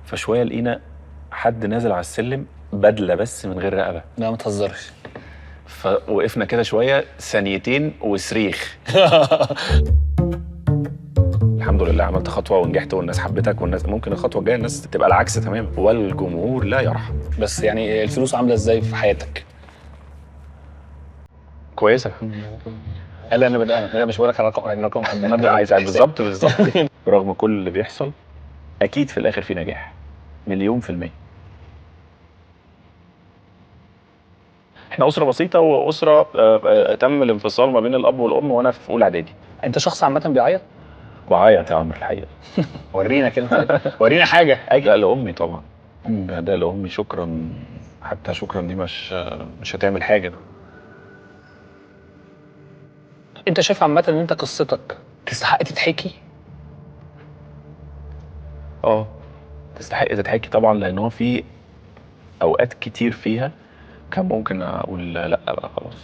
فشويه لقينا حد نازل على السلم بدله بس من غير رقبه. لا ما تهزرش. فوقفنا كده شويه ثانيتين وصريخ. الحمد لله عملت خطوه ونجحت والناس حبتك، والناس ممكن الخطوه الجايه الناس تبقى العكس تماما، والجمهور لا يرحم. بس يعني الفلوس عامله ازاي في حياتك؟ كويسه. قال انا مش بقول لك رقم انا عايز بالظبط رغم كل اللي بيحصل اكيد في الاخر في نجاح 1,000,000%. احنا اسره بسيطه واسره تم الانفصال ما بين الاب والام وانا في اولى اعدادي. انت شخص عامه بيعيط؟ بعيط يا عمرو الحقيقه. ورينا كده ورينا حاجه. لا لامي طبعا. ده لامي شكرا، حتى شكرا دي مش هتعمل حاجه. انت شايف عامه ان انت قصتك تستحق تتحكي؟ تستحق تتحكي طبعا، لان هو في اوقات كتير فيها كان ممكن اقول لا بقى خلاص.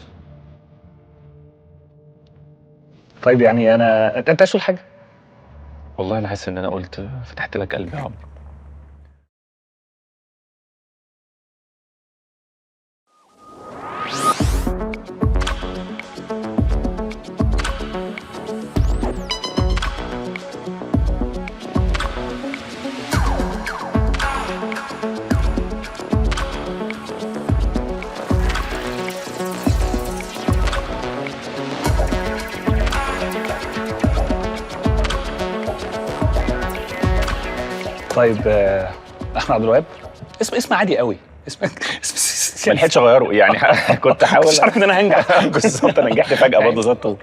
طيب يعني انت عايز تقول حاجه؟ والله انا حاسس ان انا قلت فتحت لك قلبي يا عمرو. طيب احمد عبد الوهاب اسم عادي قوي. اسم ما لحقتش اغيره يعني. كنت احاول مش عارف ان انا هنجح. بالظبط انا نجحت فجاه برضه ظبط.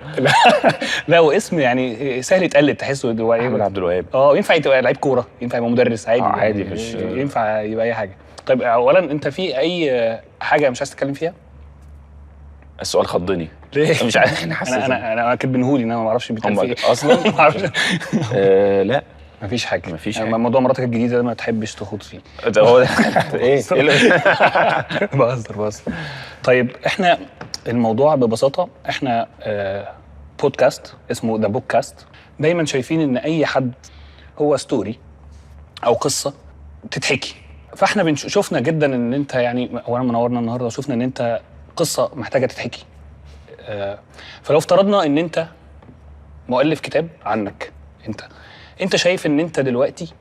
لا واسم يعني سهل يتقلد، تحسه هو احمد عبد الوهاب. ينفع يبقى لعيب كوره، ينفع يبقى مدرس عادي. عادي مش ينفع يبقى اي حاجه. طيب اولا انت في اي حاجه مش عايز تتكلم فيها؟ السؤال خضني. ليه؟ مش عارف. انا حاسس انا كاتبينهولي ان انا ما اعرفش بيتقال فيه اصلا. ما اعرفش. لا مفيش حاجه. مفيش حاجه. موضوع مراتك الجديده ده ما تحبش تخوض فيه. ده هو ايه بهزر. طيب احنا الموضوع ببساطه، احنا بودكاست اسمه ذا بودكاست. دايما شايفين ان اي حد هو ستوري او قصه تتحكي، فاحنا شفنا جدا ان انت يعني اولا منورنا النهارده، وشفنا ان انت قصه محتاجه تتحكي. فلو افترضنا ان انت مؤلف كتاب عنك، انت شايف ان انت دلوقتي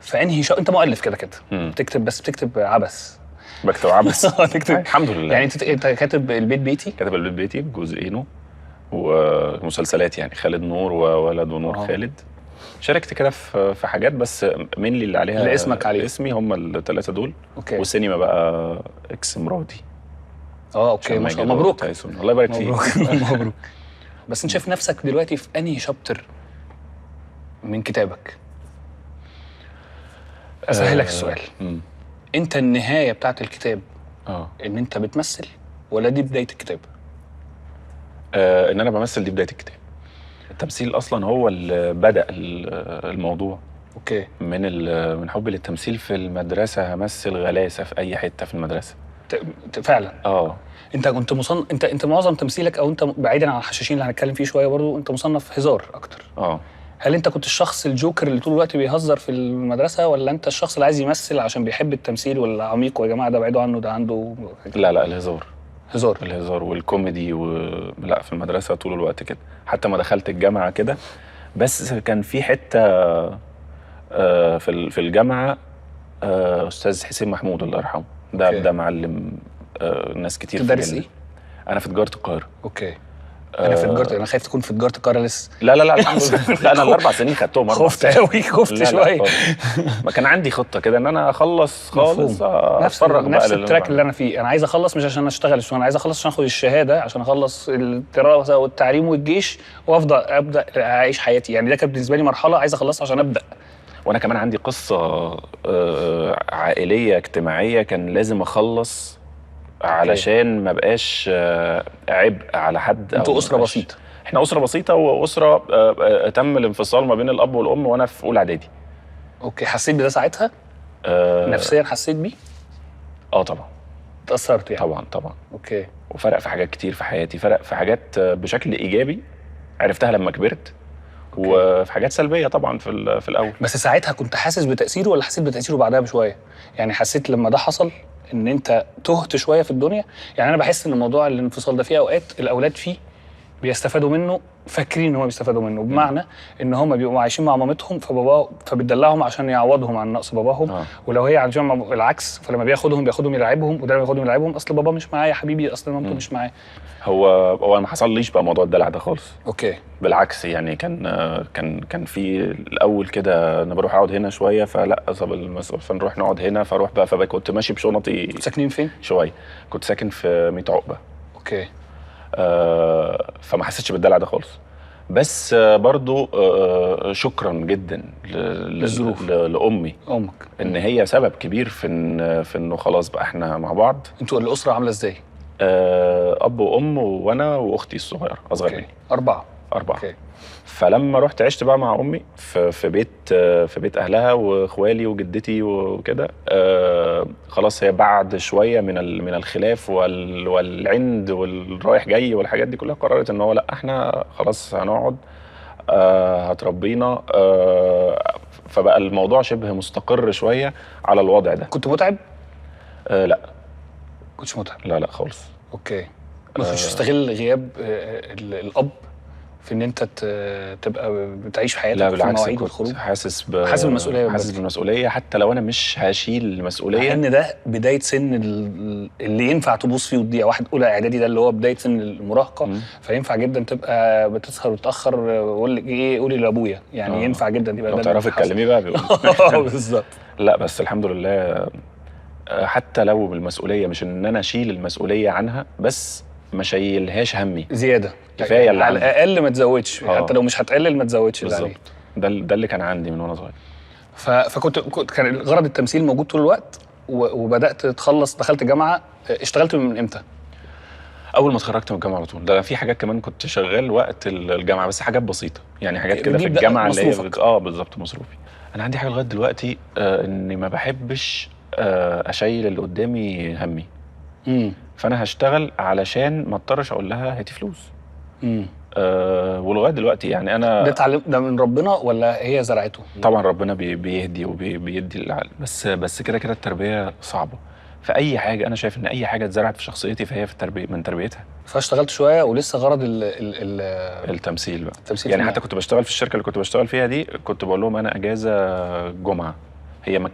في انهي انت مؤلف كده بتكتب، بس بتكتب عبث. بكتب عبث. تكتب الحمد لله. يعني انت كاتب البيت بيتي؟ كاتب البيت بيتي بجزئينه ومسلسلات يعني خالد نور وولد ونور خالد. شاركت كده في حاجات بس مين اللي عليها اللي اسمك عليه. اسمي هم الثلاثه دول. اوكي. والسينما بقى اكس مراتي. اوكي ما شاء الله. مبروك. الله يبارك فيك. مبروك. بس انت شايف نفسك دلوقتي في انهي شابتر من كتابك؟ اسهلك السؤال. انت النهايه بتاعت الكتاب ان انت بتمثل ولا دي بدايه الكتاب؟ ان انا بمثل دي بدايه الكتاب. التمثيل اصلا هو اللي بدا الموضوع. اوكي. من حبي للتمثيل في المدرسه همثل غلاسه في اي حته في المدرسه. فعلا. انت كنت انت معظم تمثيلك، او انت بعيدا عن الحشاشين اللي هنتكلم فيه شويه برضو، انت مصنف هزار اكتر. هل انت كنت الشخص الجوكر اللي طول الوقت بيهزر في المدرسه، ولا انت الشخص اللي عايز يمثل عشان بيحب التمثيل والعميق ويا جماعه ده بعيدوا عنه ده عنده؟ لا الهزار. الهزار والكوميدي لا في المدرسه طول الوقت كده، حتى ما دخلت الجامعه كده. بس كان في حته في الجامعه استاذ حسين محمود الله يرحمه، ده معلم ناس كتير. تدرس ايه؟ انا في تجاره القاهره. اوكي. انا في تجاره، انا خايف تكون في تجاره القاهره لسه. لا الحمد لله. لا انا ال4 سنين خدتهم 4 سنين. خفت شويه. ما كان عندي خطه كده ان انا اخلص خالص اتفرج بقى نفس التراك اللي انا فيه. انا عايز اخلص مش عشان اشتغل، انا عايز اخلص عشان اخد الشهاده، عشان اخلص الدراسه والتعليم والجيش ابدا اعيش حياتي. يعني ده كان بالنسبه لي مرحله عايز اخلصها عشان ابدا. وانا كمان عندي قصه عائليه اجتماعيه كان لازم اخلص علشان ما بقاش عبء على حد. انتوا اسره بسيطه؟ احنا اسره بسيطه واسره تم الانفصال ما بين الاب والام وانا في اولى اعدادي. اوكي. حسيت بده ساعتها؟ نفسيا حسيت بيه؟ طبعا اتأثرت يعني؟ طبعا. اوكي. وفرق في حاجات كتير في حياتي، فرق في حاجات بشكل ايجابي عرفتها لما كبرت، وفي حاجات سلبيه طبعا في الاول. بس ساعتها كنت حاسس بتاثيره ولا حسيت بتاثيره بعدها بشويه؟ يعني حسيت لما ده حصل ان انت تهت شويه في الدنيا؟ يعني انا بحس ان موضوع الانفصال ده فيه اوقات الاولاد فيه بيستفادوا منه، فاكرين ان هم بيستفادوا منه، بمعنى ان هم بيبقوا عايشين مع مامتهم فبتدلعهم عشان يعوضهم عن نقص باباهم. ولو هي عايشين العكس، فلما بياخدهم يلعبهم، وده لما ياخدهم يلعبهم اصل بابا مش معايا يا حبيبي، اصل مامته مش معايا. هو ما حصليش بقى موضوع الدلع ده خالص. اوكي. بالعكس يعني كان في الاول كده انا بروح اقعد هنا شويه، فلا فنروح نقعد هنا، فاروح بقى، فكنت ماشي بشنطي. كنت ساكنين فين؟ شويه كنت ساكن في 100 عقبه. اوكي. فما حسيتش بالدلع ده خالص. بس برضو شكرا جدا للظروف لامي، امك، ان هي سبب كبير في انه خلاص بقى احنا مع بعض. انتوا الاسره عامله ازاي؟ اب وام وانا واختي الصغيره اصغر مني. 4. اوكي. فلما رحت عشت بقى مع امي في بيت اهلها واخوالي وجدتي وكده، خلاص هي بعد شويه من الخلاف والعند والرايح جاي والحاجات دي كلها، قررت ان هو لا احنا خلاص هنقعد، هتربينا. فبقى الموضوع شبه مستقر شويه على الوضع ده. كنت متعب؟ لا. كنتش متعب؟ لا خالص. اوكي. ما كنتش تستغل غياب الاب في ان انت تبقى بتعيش حياتك؟ لا بالعكس، في المواعيد والخروج حاسس بالمسؤوليه. حاسس بالمسؤوليه حتى لو انا مش هشيل المسؤوليه، ان ده بدايه سن اللي ينفع تبوظ فيه وتضيع. واحد اولى اعدادي ده اللي هو بدايه سن المراهقه، فينفع جدا تبقى بتسهر وتاخر. وقول لك ايه، قولي لابويا يعني. ينفع جدا تبقى لو تعرفي تكلميه بقى بالظبط. لا بس الحمد لله، حتى لو بالمسؤوليه، مش ان انا اشيل المسؤوليه عنها، بس ما شايلهاش همي زياده. كفايه اللي على الاقل ما تزودش. حتى لو مش هتقلل ما تزودش اللي عليك. ده اللي كان عندي من وانا صغير. كان غرض التمثيل موجود طول الوقت، وبدات تخلص، دخلت جامعه. اشتغلت من امتى؟ اول ما اتخرجت من الجامعه على طول. ده في حاجات كمان كنت شغال وقت الجامعه، بس حاجات بسيطه يعني، حاجات كده في الجامعه اللي هي بالظبط مصروفي. انا عندي حاجه لغايه دلوقتي، اني ما بحبش اشيل اللي قدامي همي. فانا هشتغل علشان ما اضطرش اقول لها هاتي فلوس. ولغايه دلوقتي يعني انا ده من ربنا ولا هي زرعته؟ طبعا ربنا بيهدي وبيدي العقل، بس كده التربيه صعبه. فاي حاجه انا شايف ان اي حاجه اتزرعت في شخصيتي فهي في التربيه، من تربيتها. فاشتغلت شويه ولسه غرض التمثيل بقى. التمثيل يعني حتى كنت بشتغل في الشركه اللي كنت بشتغل فيها دي، كنت بقول لهم انا اجازه جمعه. هي ما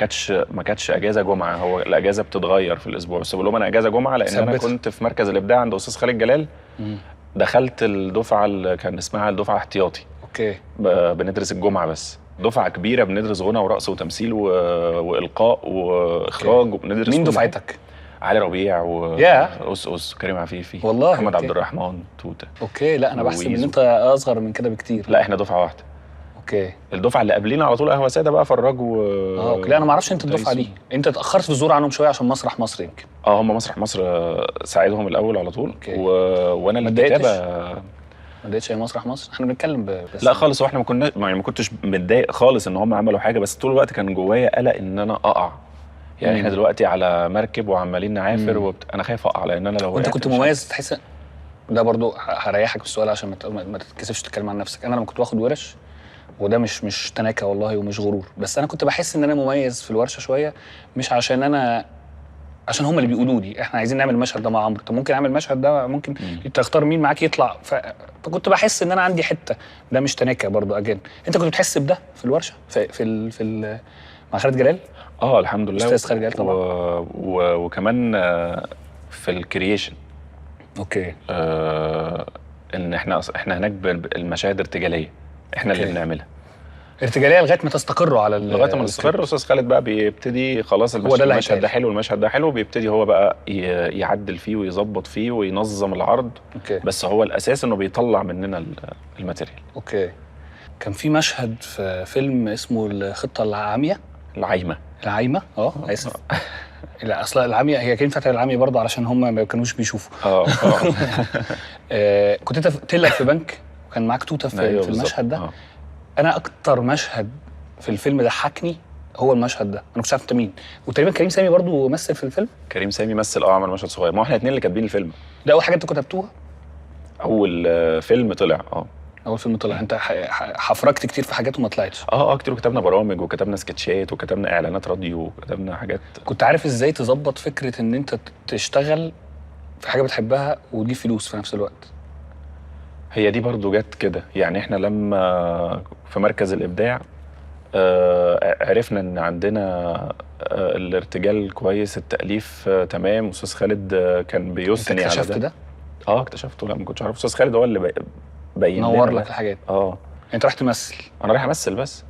كانتش اجازه جمعه، هو الاجازه بتتغير في الاسبوع، بس بقول لهم انا اجازه جمعه لان انا كنت في مركز الابداع عند استاذ خالد جلال. دخلت الدفعه اللي كان اسمها الدفعه احتياطي. اوكي. بندرس الجمعه بس، دفعه كبيره بندرس غنى ورقص وتمثيل والقاء واخراج، وبندرس. مين دفعتك؟ علي ربيع وأس كريم عفيفي والله، محمد عبد الرحمن توته. اوكي. لا انا بحسب ان انت اصغر من كده بكتير. لا احنا دفعه واحده. اوكي. الدفعه اللي قبلينا على طول قهوه ساده بقى، فراج اوكي. لا انا ما اعرفش انت الدفعه دي. انت اتاخرت في الظهور عنهم شويه عشان مسرح مصر يمكن. هم مسرح مصر ساعدهم الاول على طول. وانا الكتابه ما اديتش اي مسرح مصر. احنا بنتكلم بس لا خالص. واحنا ما كنتش متضايق خالص ان هم عملوا حاجه، بس طول الوقت كان جوايا قلق ان انا اقع. يعني احنا دلوقتي على مركب وعمالين نعافر انا خايف اقع، لان انا لو وانت كنت مميز تحس. ده برضو هريحك في السؤال عشان ما تتكسفش تتكلم عن نفسك. انا لما كنت باخد ورش، وده مش تناكه والله ومش غرور، بس انا كنت بحس ان انا مميز في الورشه شويه، مش عشان هم اللي بيقولوا لي احنا عايزين نعمل المشهد ده مع عمرو. طب ممكن اعمل المشهد ده، ممكن تختار مين معاك يطلع. فكنت بحس ان انا عندي حته. ده مش تناكه برضو. اجين انت كنت بتحس بده في الورشه في مع خالد جلال؟ الحمد لله. استاذ خالد جلال طبعا. وكمان في الكرييشن. اوكي. ان احنا هناك المشاهد ارتجاليه، احنا اللي بنعملها ارتجاليه لغايه ما تستقروا على لغايه ما نستقر. استاذ خالد بقى بيبتدي خلاص المشهد ده حلو، المشهد ده حلو، بيبتدي هو بقى يعدل فيه ويظبط فيه وينظم العرض. اوكي. بس هو الاساس انه بيطلع مننا الماتيريال. اوكي. كان في مشهد في فيلم اسمه الخطه العاميه. العايمه. اسف. لا اصلا العاميه هي كلمه العاميه برضه علشان هم ما كانوش بيشوفوا. كنت انت تلك في بنك وكان معاك توته في المشهد ده. انا اكتر مشهد في الفيلم ضحكني هو المشهد ده. انا كنتش عارف انت مين. وتقريبا كريم سامي برضو مثل في الفيلم. كريم سامي مثل عمل مشهد صغير. ما احنا الاثنين اللي كاتبين الفيلم. ده اول حاجه انتوا كتبتوها؟ اول فيلم طلع. اول فيلم طلع انت حفركت كتير في حاجات وما طلعتش. كتير، وكتبنا برامج وكتبنا سكتشات وكتبنا اعلانات راديو وكتبنا حاجات. كنت عارف ازاي تظبط فكره ان انت تشتغل في حاجه بتحبها وتجيب فلوس في نفس الوقت؟ هي دي برضو جت كده، يعني احنا لما في مركز الابداع عرفنا ان عندنا الارتجال كويس، التاليف تمام، استاذ خالد كان بيثني على ده. اكتشفت ده؟ اكتشفته. لا ما كنتش عارف، استاذ خالد هو اللي بين نور لك الحاجات. انت رايح تمثل؟ انا رايح امثل بس.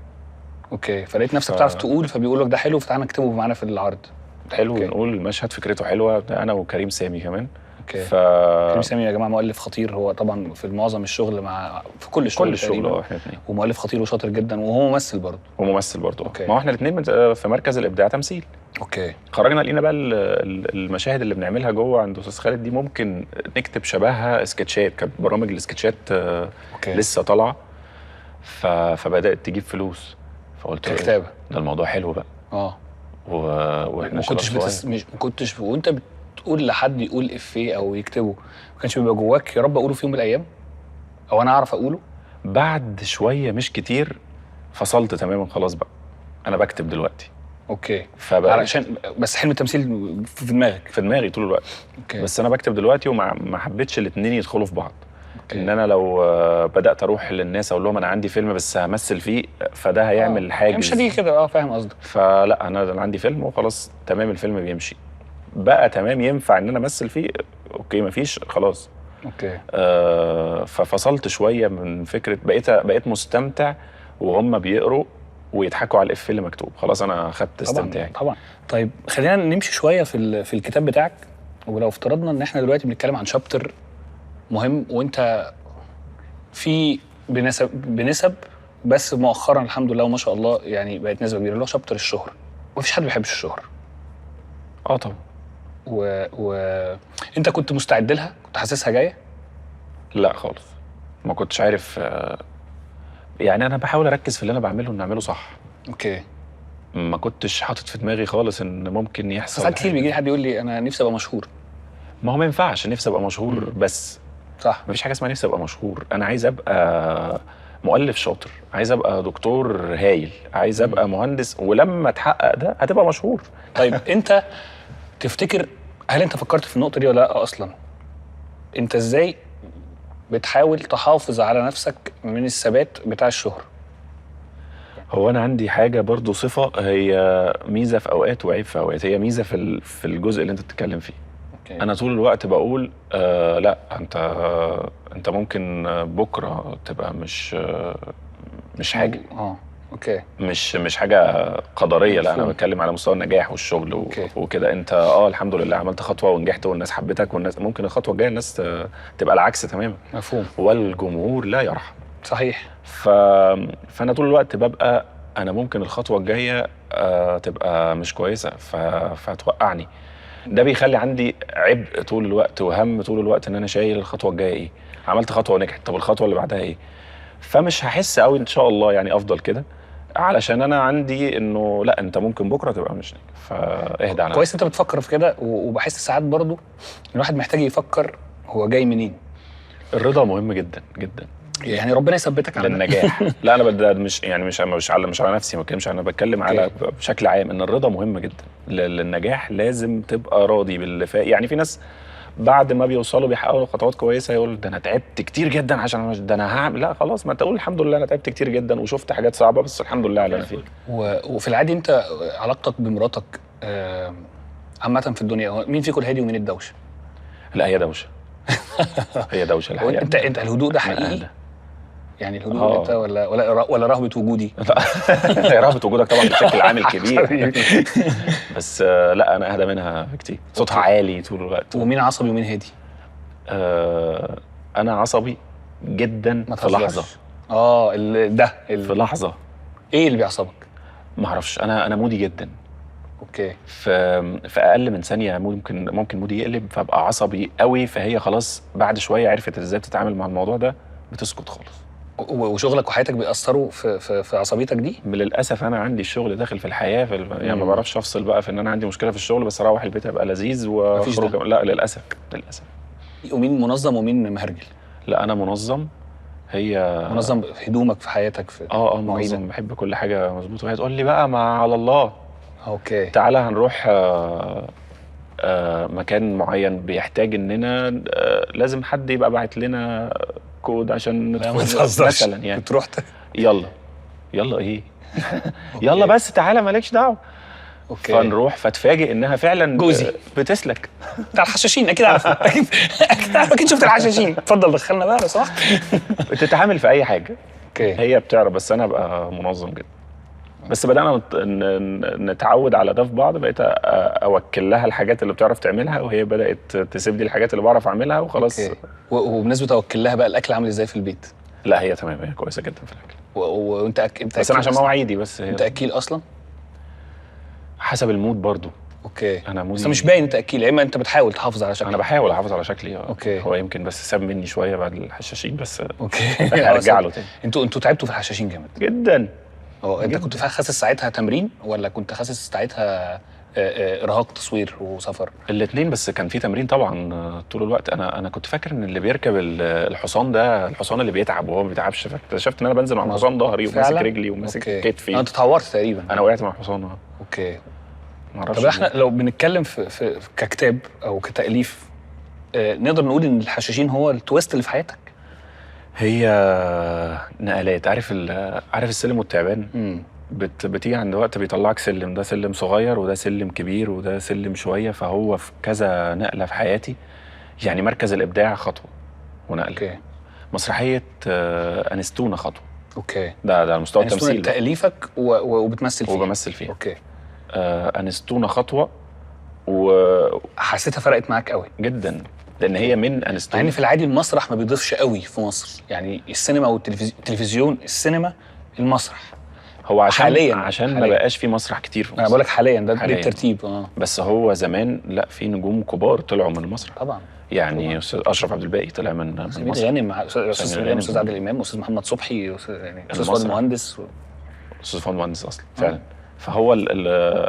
اوكي، فلقيت نفسك بتعرف تقول، فبيقول لك ده حلو فتعالى نكتبه معانا في العرض. حلو، نقول المشهد فكرته حلوه، انا وكريم سامي كمان. اوكي. كريم سامي يا جماعه مؤلف خطير، هو طبعا في معظم الشغل في كل الشغل احنا الاثنين، ومؤلف خطير وشاطر جدا، وهو ممثل برضه. ما هو احنا الاثنين في مركز الابداع تمثيل. اوكي. خرجنا لقينا بقى المشاهد اللي بنعملها جوه عند استاذ خالد دي ممكن نكتب شبهها سكتشات، كانت برامج السكتشات لسه طالعه، فبدات تجيب فلوس، فقلت كتابه ده الموضوع حلو بقى. واحنا ما كنتش وانت بتقول لحد يقول افيه او يكتبه، ما كانش بيبقى جواك يا رب اقوله في يوم من الايام، او انا اعرف اقوله؟ بعد شويه مش كتير فصلت تماما، خلاص بقى انا بكتب دلوقتي. اوكي. علشان بس حلم التمثيل في دماغك؟ في دماغي طول الوقت. اوكي. بس انا بكتب دلوقتي، وما حبيتش الاثنين يدخلوا في بعض. أوكي. ان انا لو بدات اروح للناس اقول لهم انا عندي فيلم بس همثل فيه، فده هيعمل حاجز. مش هتيجي كده. فاهم قصدك. فلا، انا عندي فيلم وخلاص تمام، الفيلم بيمشي بقى تمام، ينفع ان انا امثل فيه اوكي، مفيش خلاص. اوكي. ففصلت شويه من فكره، بقيت مستمتع وهم بيقروا ويضحكوا على الافيه اللي مكتوب، خلاص انا خدت استمتاعي. طبعا. طيب خلينا نمشي شويه في الكتاب بتاعك، ولو افترضنا ان احنا دلوقتي بنتكلم عن شابتر مهم وانت في بنسب بس مؤخرا الحمد لله وما شاء الله يعني بقت نسبه كبيره، اللي هو شابتر الشهره. مفيش حد ما بيحبش الشهره. طبعا. انت كنت مستعد لها؟ كنت حاسسها جايه؟ لا خالص، ما كنتش عارف. يعني انا بحاول اركز في اللي انا بعمله ان اعمله صح. اوكي. ما كنتش حاطط في دماغي خالص ان ممكن يحصل. ساعات كتير بيجي لي حد يقول لي انا نفسي ابقى مشهور. ما هو ما ينفعش نفسي ابقى مشهور بس. صح. مفيش حاجه اسمها نفسي ابقى مشهور، انا عايز ابقى مؤلف شاطر، عايز ابقى دكتور هايل، عايز ابقى مهندس، ولما تحقق ده هتبقى مشهور. طيب انت تفتكر هل انت فكرت في النقطه دي ولا لا اصلا؟ انت ازاي بتحاول تحافظ على نفسك من الثبات بتاع الشهرة؟ هو انا عندي حاجه برضو، صفه هي ميزه في اوقات وعيب في اوقات. هي ميزه في الجزء اللي انت بتتكلم فيه. أوكي. انا طول الوقت بقول لا، انت ممكن بكره تبقى مش حاجه. اوكي. مش حاجه قدريه. لا، انا بتكلم على مستوى النجاح والشغل وكده. انت الحمد لله عملت خطوه ونجحت والناس حبتك، والناس ممكن الخطوه الجايه الناس تبقى العكس تماما. مفهوم. والجمهور لا يرحم. صحيح. فانا طول الوقت ببقى انا ممكن الخطوه الجايه تبقى مش كويسه فتوقعني. ده بيخلي عندي عبء طول الوقت وهم طول الوقت ان انا شايل الخطوه الجايه ايه. عملت خطوه ونجحت، طب الخطوه اللي بعدها ايه؟ فمش هحس قوي ان شاء الله، يعني افضل كده، علشان انا عندي انه لا، انت ممكن بكره تبقى مش ناجح، فاهدى عنها. كويس انت بتفكر في كده، وبحس ساعات برضو الواحد محتاج يفكر هو جاي منين. الرضا مهم جدا جدا، يعني ربنا يثبتك على النجاح. لا انا مش على نفسي، ما بتكلمش، انا بتكلم على بشكل عام ان الرضا مهم جدا للنجاح. لازم تبقى راضي باللي يعني في ناس بعد ما بيوصلوا بيحققوا خطوات كويسه يقول ده انا تعبت كتير جدا عشان ده انا هعمل. لا خلاص، ما تقول الحمد لله انا تعبت كتير جدا وشفت حاجات صعبه، بس الحمد لله على اللي انا فيه. وفي العادي انت علاقتك بمراتك عامه في الدنيا، مين فيكم الهادي ومين الدوشه؟ لا، هي دوشه. هي دوشه الحقيقه. انت الهدوء ده حقيقي؟ يعني الهدوء انت ولا رهبه وجودي؟ لا، رهبه وجودك طبعا بشكل عامل كبير. بس لا، انا اهدى منها بكتير. صوتها عالي طول الوقت. ومين عصبي ومين هادي؟ انا عصبي جدا في لحظه. في لحظه. ايه اللي بيعصبك؟ ما اعرفش، انا مودي جدا. اوكي. في اقل من ثانيه ممكن مودي يقلب فابقى عصبي قوي، فهي خلاص بعد شويه عرفت ازاي تتعامل مع الموضوع ده، بتسكت خالص. وشغلك وحياتك بيأثروا في عصبيتك دي؟ للاسف انا عندي الشغل داخل في الحياه، يعني ما بعرفش افصل بقى في ان انا عندي مشكله في الشغل بس اروح البيت ابقى لذيذ واخرج. لا، للاسف. ومين منظم ومين مهرجل؟ لا، انا منظم هي منظم في هدومك في حياتك في منظم، بحب كل حاجه مظبوطه. وهي تقول لي بقى ما على الله، اوكي تعالى هنروح مكان معين بيحتاج اننا لازم حد يبقى باعت لنا كود عشان ندخل مثلا يعني. بتروح يلا ايه يلا بس تعالى مالكش دعوه. اوكي فنروح فتفاجئ انها فعلا جوزي بتسلك بتاع الحشاشين، اكيد عارف اكيد شفت الحشاشين. اتفضل دخلنا بقى لو سمحت. بتتعامل في اي حاجه. اوكي هي بتعرف، بس انا ابقى منظم جدا. بس بدأنا نتعود على ده في بعض، بقيت اوكل لها الحاجات اللي بتعرف تعملها، وهي بدأت تسيب لي الحاجات اللي بعرف اعملها وخلاص. وبالنسبه توكل لها بقى، الاكل عامل ازاي في البيت؟ لا هي تمام، هي كويسه جدا في الاكل. وانت انت بس انا عشان مواعيدي بس. انت اكيل اصلا؟ حسب المود برضو. اوكي انا مودي بس مش باين انت اكيل، يا اما انت بتحاول تحافظ على شكلك. انا بحاول احافظ على شكلي. اوكي هو يمكن بس ساب مني شويه بعد الحشاشين بس. اوكي هرجع له تاني. انتوا تعبتوا في الحشاشين جامد جدا. انت كنت خاسس ساعتها تمرين ولا كنت خاسس ساعتها ارهاق تصوير وسفر؟ الاثنين، بس كان في تمرين طبعا طول الوقت. انا كنت فاكر ان اللي بيركب الحصان ده الحصان اللي بيتعب، وهو ما بيتعبش. فاكتشفت ان انا بنزل مع الحصان ظهري وماسك رجلي وماسك كتفي. انت اتعورت تقريبا؟ انا وقعت مع الحصان. اوكي. طب احنا لو بنتكلم في ككتاب او كتاليف، نقدر نقول ان الحشاشين هو التويست اللي في حياتك؟ هي نقلات. عارف السلم والتعبان؟ بتيجي عند وقت بيطلعك سلم، ده سلم صغير وده سلم كبير وده سلم شويه. فهو في كذا نقله في حياتي. يعني مركز الابداع خطوه ونقله. اوكي. مسرحيه انستونا خطوه. اوكي. ده مستوى التمثيل. تاليفك وبتمثل فيها؟ وبمثل فيها. اوكي. انستونا خطوه. حسيتها فرقت معاك قوي جدا، لان هي من انستونا. يعني في العادي المسرح ما بيضيفش قوي في مصر، يعني السينما والتلفزيون، السينما المسرح هو عشان حاليا ما بقاش في مسرح كتير في مصر. انا بقول لك حاليا ده الترتيب. بس هو زمان لا، في نجوم كبار طلعوا من المسرح طبعا. يعني استاذ اشرف عبد الباقي طلع من مصر. غانم، استاذ عادل امام، استاذ محمد صبحي، يعني استاذ فؤاد المهندس. استاذ فؤاد المهندس اصلا فعلا. فهو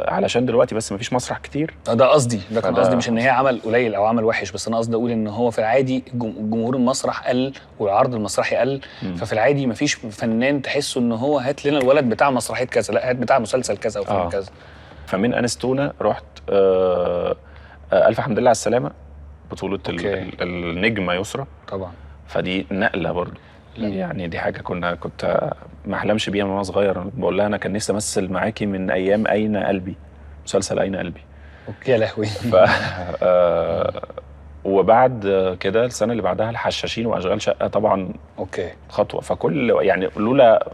علشان دلوقتي بس ما فيش مسرح كتير. ده قصدي، ده كان قصدي، مش ان هي عمل قليل او عمل وحش، بس انا قصدي اقول ان هو في العادي جمهور المسرح قل والعرض المسرحي قل. ففي العادي ما فيش فنان تحسه ان هو هات لنا الولد بتاع مسرحيه كذا، لا هات بتاع مسلسل كذا او فيلم كذا. فمن انستونا رحت الف حمد لله على السلامه، بطوله النجمه يسرا طبعا. فدي نقله برضو. يعني دي حاجه كنت ما احلمش بيها من وانا صغير. بقول لها انا كان نفسي امثل معاكي من ايام اين قلبي، مسلسل اين قلبي. اوكي يا لهوي. وبعد كده السنه اللي بعدها الحشاشين واشغال شقه طبعا. اوكي. خطوه. فكل يعني لولا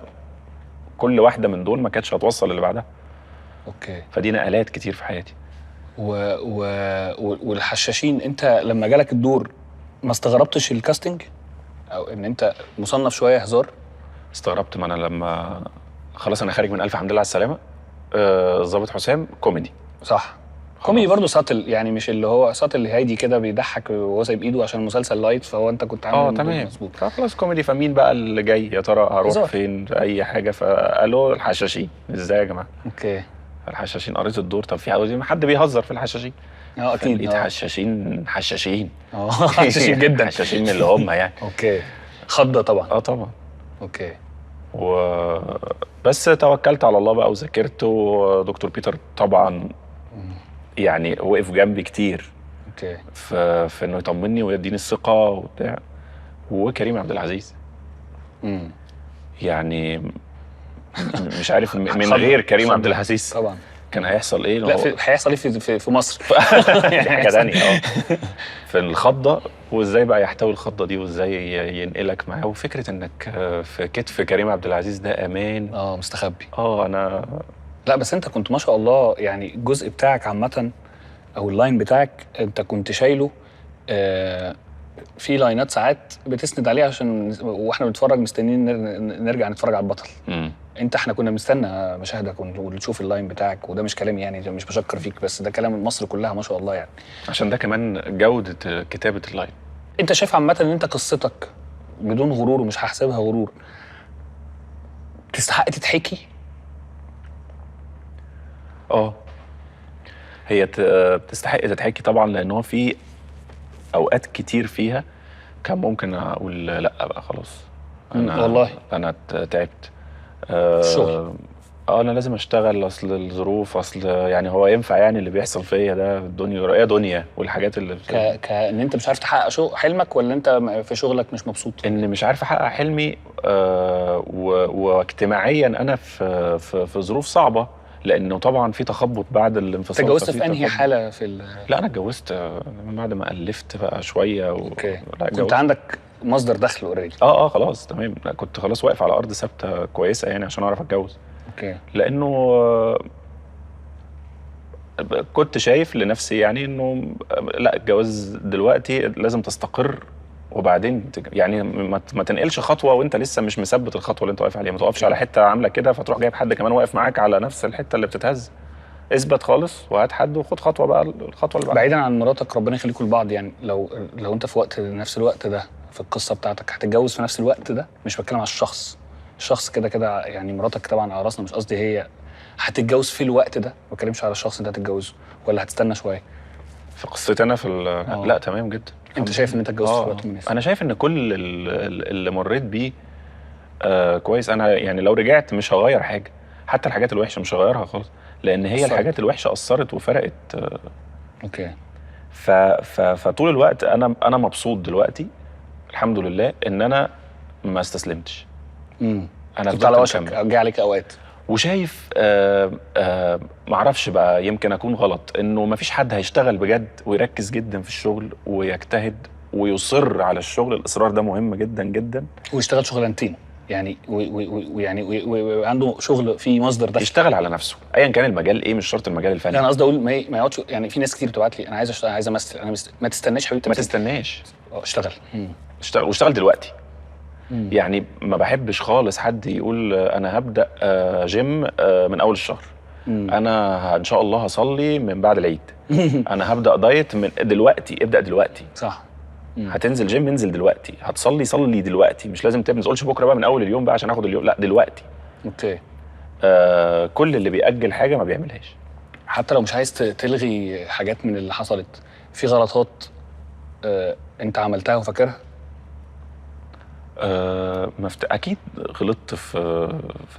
كل واحده من دول ما كانتش هتوصل اللي بعدها. اوكي. فدي نقلات كتير في حياتي. والحشاشين انت لما جالك الدور ما استغربتش الكاستنج او ان انت مصنف شويه هزار؟ استغربت. ما انا لما خلاص انا خارج من الف حمد لله على السلامه، الظابط حسام كوميدي. صح. كوميدي برضه ساتل، يعني مش اللي هو ساتل هادي كده بيضحك وهو سايب ايده عشان المسلسل لايت، فهو انت كنت عامل تمام مظبوط. خلاص كوميدي. فمين بقى اللي جاي يا ترى؟ هروح هزار. فين؟ اي حاجه. فقالوا الحشاشين. ازاي يا جماعه؟ اوكي. الحشاشين. قريت الدور. طب في عاوزين حد بيهزر في الحشاشين؟ اكيد. لقيت حشاشين حشاشين جدا. حشاشين من اللي هم يعني. اوكي. خضه طبعا. طبعا. اوكي. بس توكلت على الله بقى وذاكرت. ودكتور بيتر طبعا يعني وقف جنبي كتير. اوكي. في انه يطمني ويديني الثقه وبتاع. وكريم عبد العزيز. يعني مش عارف من غير كريم عبد العزيز طبعا كان هيحصل ايه. لا هيحصل ايه في مصر؟ حاجه ثانيه. في الخضه، وازاي بقى يحتوي الخضه دي، وازاي ينقلك معاه. وفكره انك في كتف كريم عبد العزيز ده امان. مستخبي. انا لا بس انت كنت ما شاء الله، يعني الجزء بتاعك عامه او اللاين بتاعك انت كنت شايله. في لاينات ساعات بتسند عليه عشان واحنا بنتفرج مستنيين نرجع نتفرج على البطل. احنا كنا بنستنى مشاهدك ونشوف اللاين بتاعك. وده مش كلام يعني، مش بشكر فيك، بس ده كلام مصر كلها ما شاء الله يعني. عشان ده كمان جودة كتابة اللاين. انت شايف عامة ان انت قصتك بدون غرور، ومش هحسبها غرور، تستحق تتحكي؟ هي بتستحق تتحكي طبعا، لان هو في اوقات كتير فيها كان ممكن اقول لا بقى خلاص والله انا تعبت الشغل. انا لازم اشتغل، اصل الظروف، اصل يعني هو ينفع يعني اللي بيحصل فيا ده؟ الدنيا ايه دنيا والحاجات اللي ان انت مش عارف تحقق حلمك، ولا انت في شغلك مش مبسوط؟ ان مش عارف احقق حلمي واجتماعيا انا في ظروف صعبه، لانه طبعا في تخبط بعد الانفصال. انت اتجوزت في انهي حاله لا انا اتجوزت بعد ما الفت بقى شويه اوكي. كنت عندك مصدر دخل اوريدي؟ خلاص تمام، كنت خلاص واقف على ارض ثابته كويسه يعني عشان اعرف اتجوز. اوكي. لانه كنت شايف لنفسي يعني انه لا، الجواز دلوقتي لازم تستقر وبعدين يعني ما تنقلش خطوه وانت لسه مش مثبت الخطوه اللي انت واقف عليها. ما توقفش على حته عامله كده فتروح جايب حد كمان واقف معاك على نفس الحته اللي بتتهز. اثبت خالص وهات حد وخد خطوه بقى، الخطوه اللي بعدها. بعيدا عن مراتك، ربنا يخليكم لبعض، يعني لو انت في نفس الوقت ده في القصه بتاعتك هتتجوز في نفس الوقت ده، مش بتكلم على الشخص كده يعني مراتك طبعا على راسنا، مش قصدي هي هتتجوز في الوقت ده، ما بتكلمش على الشخص اللي هتتجوزه، ولا هتستنى شويه؟ في قصتي انا لا تمام جدا. انت شايف ان انت اتجوزت في وقت مناسب؟ انا شايف ان كل اللي مريت بيه كويس. انا يعني لو رجعت مش هغير حاجه، حتى الحاجات الوحشه مش هغيرها خالص، لان هي الحاجات الوحشه اثرت وفرقت. اوكي. فطول الوقت انا مبسوط دلوقتي الحمد لله ان انا ما استسلمتش. انا كنت على وشك جه عليك اوقات وشايف معرفش بقى، يمكن اكون غلط، انه ما فيش حد هيشتغل بجد ويركز جدا في الشغل ويجتهد ويصر على الشغل. الاصرار ده مهم جدا جدا. ويشتغل شغلانتين يعني وعنده شغل فيه مصدر دخل، يشتغل على نفسه ايا كان المجال ايه، مش شرط المجال الفني. انا قصدي اقول ما يقعدش يعني. في ناس كتير بتبعت لي انا عايز اشتغل، عايز امثل، انا ما تستناش حبيبتي، ما تستناش، اشتغل واشتغل دلوقتي. يعني ما بحبش خالص حد يقول انا هبدا جيم من اول الشهر، انا ان شاء الله هصلي من بعد العيد، انا هبدا دايت من دلوقتي. ابدا دلوقتي، صح. هتنزل جيم انزل دلوقتي، هتصلي صلي دلوقتي، مش لازم ما تقولش بكره بقى من اول اليوم بقى عشان اخد اليوم، لا دلوقتي. اوكي. كل اللي بيأجل حاجه ما بيعملهاش. حتى لو مش عايز تلغي حاجات من اللي حصلت، في غلطات انت عملتها وفاكرها؟ اكيد غلطت في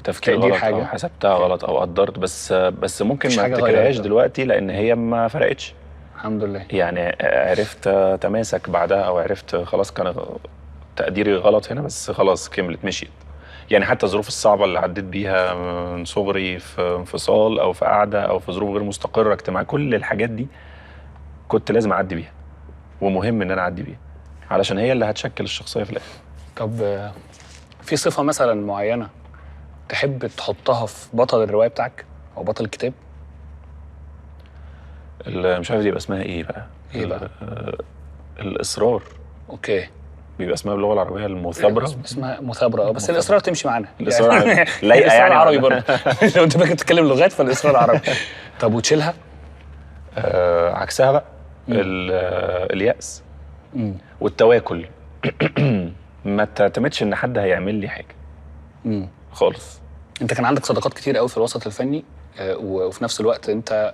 تفكير غلط حاجة. او حسبتها غلط او قدرت، بس ممكن ما افتكرهاش دلوقتي لان هي ما فرقتش الحمد لله. يعني عرفت تماسك بعدها، او عرفت خلاص كان تقديري غلط هنا، بس خلاص كملت مشيت. يعني حتى الظروف الصعبه اللي عديت بيها من صغري في انفصال او في قعده او في ظروف غير مستقره اجتماعيا، كل الحاجات دي كنت لازم اعدي بيها، ومهم ان انا اعدي بيها علشان هي اللي هتشكل الشخصيه في الاخر. طب في صفه مثلا معينه تحب تحطها في بطل الروايه بتاعك او بطل الكتاب؟ مش عارف يبقى اسمها ايه بقى. الاصرار. اوكي. بيبقى اسمها باللغه العربيه المثابره. اسمها مثابره بس الاصرار تمشي معانا. الاصرار يعني لايقه يعني عربي برضه. لو انت بقى بتتكلم لغات فالاصرار عربي. طب وتشيلها؟ عكسها بقى. اليأس والتواكل. ما تعتمدش ان حد هيعمل لي حاجه خالص. انت كان عندك صداقات كتير قوي في الوسط الفني، وفي نفس الوقت انت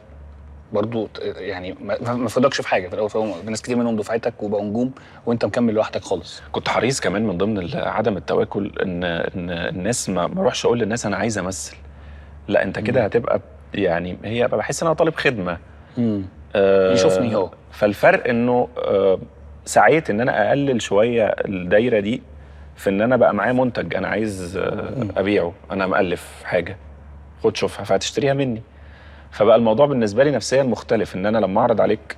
برضو يعني ما فادكش في حاجه في الاول، في ناس كتير منهم دفعتك وبقوا نجوم وانت مكمل لوحدك خالص. كنت حريص كمان من ضمن عدم التواكل ان الناس ما اروحش اقول للناس انا عايز امثل، لا انت كده هتبقى يعني هي بحس ان انا طالب خدمه. يشوفني هو. فالفرق انه سعيت ان انا اقلل شويه الدايره دي في ان انا بقى معايا منتج انا عايز ابيعه، انا مؤلف حاجه خد شوفها فهتشتريها مني. فبقى الموضوع بالنسبه لي نفسيا مختلف، ان انا لما اعرض عليك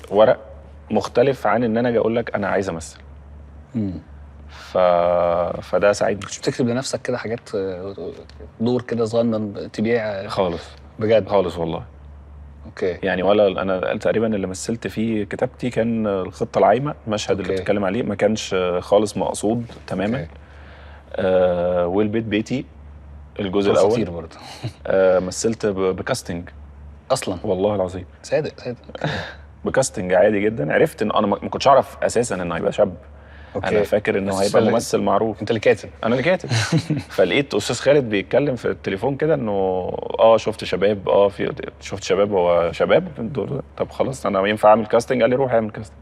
ورق مختلف عن ان انا اجي اقول لك انا عايز امثل. فده ساعدني. مش بتكتب لنفسك كده حاجات دور كده صغنن تبيع خالص؟ بجد خالص والله. اوكي. يعني ولا انا تقريبا اللي مثلت فيه كتابتي كان الخطه العايمه، المشهد اللي بتتكلم عليه ما كانش خالص مقصود تماما. والبيت بيتي الجزء الاول خطير برضه. مثلت بكاستنج اصلا والله العظيم. صادق بكاستنج عادي جدا. عرفت ان انا ما كنتش اعرف اساسا انه هيبقى شاب. انا فاكر انه هيبقى ممثل معروف. انت اللي كاتب؟ انا اللي كاتب. فلقيت استاذ خالد بيتكلم في التليفون كده انه شفت شباب، شفت شباب، هو شباب دول. طب خلاص انا ينفع اعمل كاستنج؟ قال لي روح اعمل كاستنج.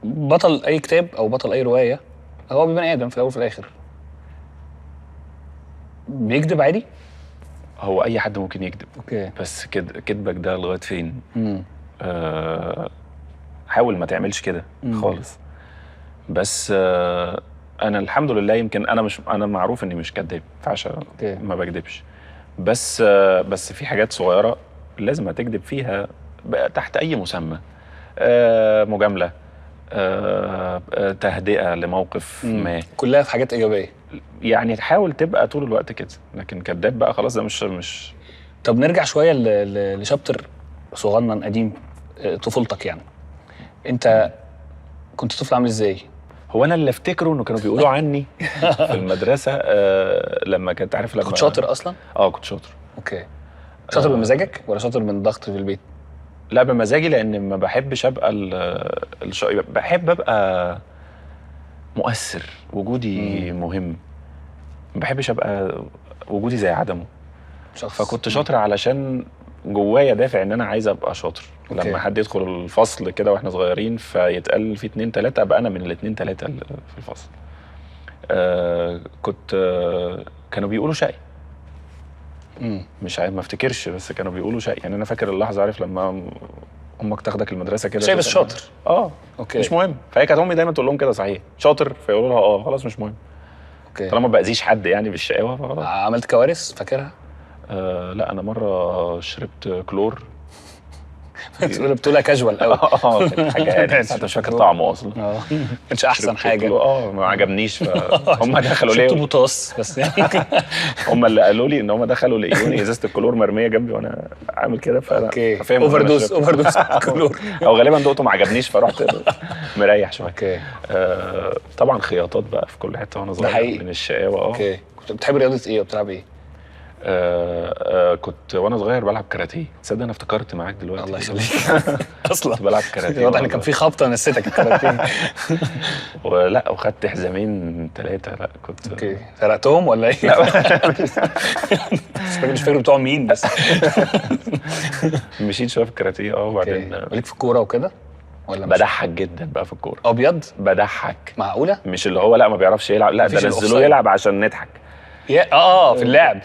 بطل اي كتاب او بطل اي روايه هو بني ادم في الاول وفي الاخر بيكذب عادي. هو اي حد ممكن يكذب، اوكي. بس كذبك ده لغايه فين؟ حاول ما تعملش كده خالص. بس انا الحمد لله يمكن انا معروف اني مش كذاب، ما بكذبش. بس في حاجات صغيره لازم هتكذب فيها تحت اي مسمى، مجامله، تهدئه لموقف ما، كلها في حاجات ايجابيه. يعني تحاول تبقى طول الوقت كده، لكن كذاب بقى خلاص ده مش. طب نرجع شويه لشابتر صغنن قديم، طفولتك يعني. انت كنت طفل عامل ازاي؟ هو انا اللي افتكره انه كانوا بيقولوا عني في المدرسه لما كنت عارف لما كنت شاطر اصلا؟ كنت شاطر. اوكي. شاطر بمزاجك ولا شاطر من ضغط في البيت؟ لا بمزاجي، لان ما بحبش ابقى بحب ابقى مؤثر، وجودي مهم. ما بحبش ابقى وجودي زي عدمه. فكنت شاطر علشان جوايا دافع ان انا عايز ابقى شاطر. أوكي. لما حد يدخل الفصل كده واحنا صغيرين فيتقال في 2 3 ابقى انا من ال2 3 في الفصل. كنت كانوا بيقولوا شقي. مش عارف، ما افتكرش، بس كانوا بيقولوا شقي. يعني انا فاكر اللحظه، عارف لما امك تاخدك المدرسه كده شايف الشاطر. اوكي مش مهم. فهي كانت امي دايما تقول لهم كده صحيح شاطر، فيقولوا لها خلاص مش مهم. اوكي. طالما ما باذيش حد يعني بالشقاوه فخلاص. عملت كوارث فاكرها؟ لا انا مره شربت كلور. بتقولها كاجوال قوي. كانت حاجه يعني مش فاكر طعمه اصلا. ما كانش احسن حاجه. ما عجبنيش. فهم دخلوا لي شربت بوتاص بس يعني. هم اللي قالوا لي ان هم دخلوا لقيوني ازازه الكلور مرميه جنبي وانا عامل كده. اوكي. اوفر دوز كلور. او غالبا دقته ما عجبنيش فرحت مريح شويه. اوكي. طبعا خياطات بقى في كل حته وانا صغير من الشقاوه. اوكي. كنت بتحب رياضه ايه وبتلعب ايه؟ كنت وانا صغير بلعب كاراتيه. تصدق انا افتكرت معاك دلوقتي. الله يخليك. اصلا كنت بلعب كاراتيه. واضح ان كان في خبطه نسيتك الكاراتيه. ولا وخدت حزامين 3. لا كنت. اوكي. سرقتهم ولا ايه؟ لا مش فاكر بتوع مين بس. مشيت شويه في الكاراتيه. وبعدين ليك في الكوره وكده ولا مش؟ بضحك جدا بقى في الكوره. ابيض بضحك. معقوله؟ مش اللي هو لا ما بيعرفش يلعب، لا ده نزلوه يلعب عشان نضحك. في اللعب.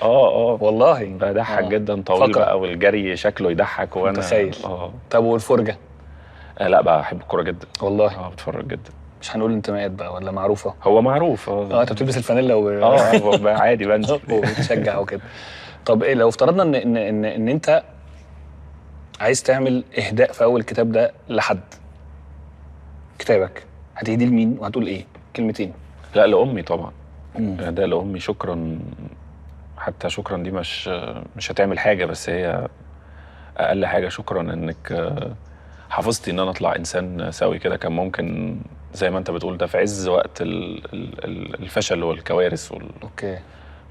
والله بضحك جدا. طويل بقى والجري شكله يضحك وانا متخيل. طب والفرجه؟ لا بحب الكوره جدا والله. بتفرج جدا. مش هنقول انتماءات بقى ولا معروفه؟ هو معروف. انت بتلبس الفانيلا عادي بنزل وبتشجع وكده. طب ايه لو افترضنا ان انت عايز تعمل اهداء في اول الكتاب ده لحد، كتابك هتهديه لمين وهتقول ايه؟ كلمتين. لا لامي طبعا. ده لامي. شكرا. حتى شكرا دي مش هتعمل حاجه، بس هي اقل حاجه. شكرا انك حافظتي ان انا اطلع انسان سوي كده. كان ممكن زي ما انت بتقول ده في عز وقت الفشل والكوارث اوكي.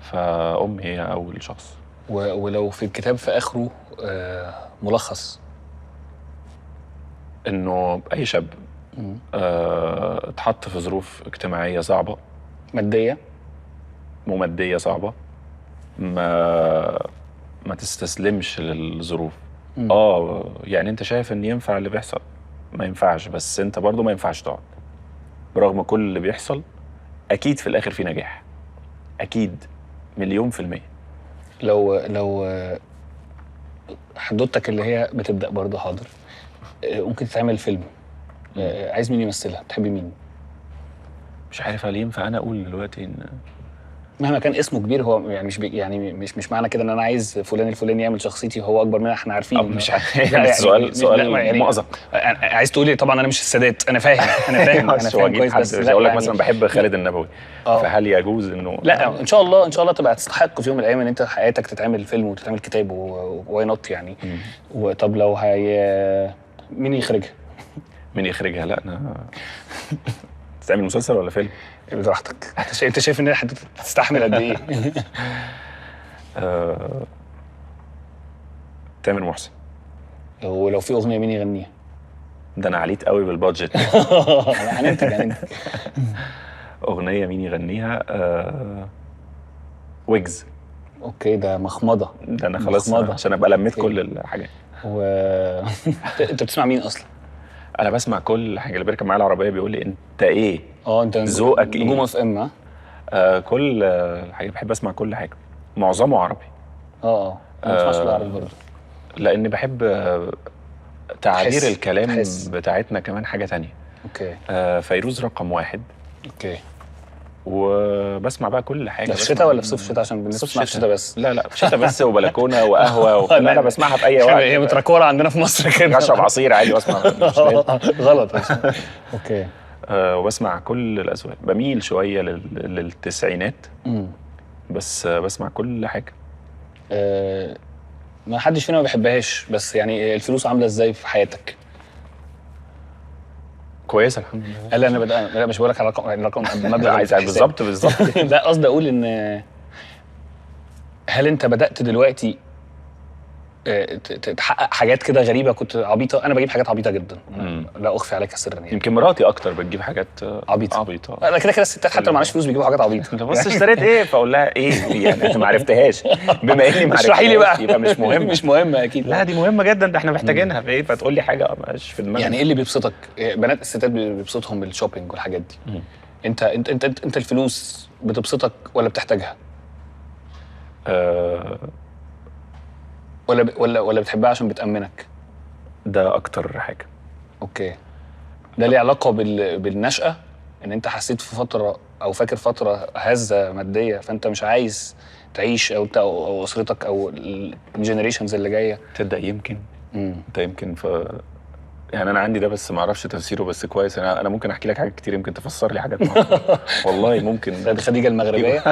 فامي هي اول شخص. ولو في الكتاب في اخره ملخص انه اي شاب اتحط في ظروف اجتماعيه صعبه، ماديه وماديه صعبه، ما تستسلمش للظروف. يعني انت شايف ان ينفع اللي بيحصل، ما ينفعش، بس انت برضو ما ينفعش تقعد. برغم كل اللي بيحصل اكيد في الاخر في نجاح، اكيد 1,000,000%. لو حدوتك اللي هي بتبدأ برضو حاضر، ممكن تتعمل فيلم، عايز مين يمثلها؟ تحبي مين؟ مش عارف هل ينفع انا اقول دلوقتي ان مهما كان اسمه كبير. هو يعني مش معنى كده ان انا عايز فلان الفلاني يعمل شخصيتي هو اكبر منها. احنا عارفين. مش عارف. يعني سؤال مؤزق. عايز تقولي طبعا انا مش السادات. انا فاهم انا فاهم كويس. بس اقول لك مثلا بحب خالد النبوي. فهل يجوز انه لا ان شاء الله تبقى تستحق في يوم من الايام ان انت حياتك تتعمل فيلم وتتعمل كتاب واي نوت يعني. وطب لو مين يخرجها؟ مين يخرجها؟ لا انا تعمل مسلسل ولا فيلم؟ براحتك. انت شايف ان هتستحمل قد ايه؟ تامر محسن. ولو في اغنيه مين يغنيها؟ ده انا عليت قوي بالبادجت. يعني انت اغنيه مين يغنيها؟ ويجز. اوكي. ده مخمضه. ده انا خلاص عشان ابقى لميت كل الحاجات. انت بتسمع مين اصلا؟ انا بسمع كل حاجه. اللي بيركب معايا العربيه بيقول لي انت ايه انت ذوقك ايه؟ نجوم اف ام. كل الحاجه بحب اسمع كل حاجه، معظمه عربي. انا ما بسمعش العربي برضه لان بحب تعبير الكلام تحس. بتاعتنا كمان حاجه تانية. اوكي. فيروز رقم 1. اوكي. وبسمع بقى كل حاجه. ده في الشتاء ولا في صيف الشتاء؟ عشان بالنسبه في الشتاء بس. لا في الشتاء بس، وبلكونه وقهوه انا بسمعها في اي وقت. هي متركوره عندنا في مصر كده. اشرب عصير عادي واسمع. غلط. اوكي. وبسمع كل الاذواق. بميل شويه للتسعينات. بس بسمع كل حاجه. ما حدش فينا ما بيحبهاش، بس يعني الفلوس عامله ازاي في حياتك؟ كويسه الحمد لله. لا انا مش بقول لك على الرقم المبلغ عايز بالظبط. لا قصدي اقول ان هل انت بدات دلوقتي تحقق حاجات كده غريبه كنت عبيطه؟ انا بجيب حاجات عبيطه جدا، لا اخفي عليك سرا يعني. يمكن مراتي اكتر بتجيب حاجات عبيطه. انا كده الستات حتى لو معناش فلوس بيجيبوا حاجات عبيطه. انت بص اشتريت ايه؟ فاقول لها ايه يعني؟ انت ما عرفتهاش. بما اني ما اشرحي لي بقى. يبقى مش مهم. مش مهمه اكيد. لا دي مهمه جدا، ده احنا محتاجينها في ايه؟ فتقول لي حاجه مش في دماغي. يعني ايه اللي بيبسطك؟ بنات الستات بيبسطهم الشوبينج والحاجات دي. انت الفلوس بتبسطك ولا بتحتاجها؟ ولا بتحبها عشان بتأمنك؟ ده اكتر حاجه. اوكي. ده ليه علاقه بالنشأة، ان انت حسيت في فتره او فاكر فتره هزه ماديه فانت مش عايز تعيش او انت او اسرتك او الجنريشنز اللي جايه؟ تبدا يمكن. انت يمكن يعني انا عندي ده بس ما اعرفش تفسيره، بس كويس. انا ممكن احكي لك حاجات كتير يمكن تفسر لي حاجات. والله ممكن. ده خديجه المغربيه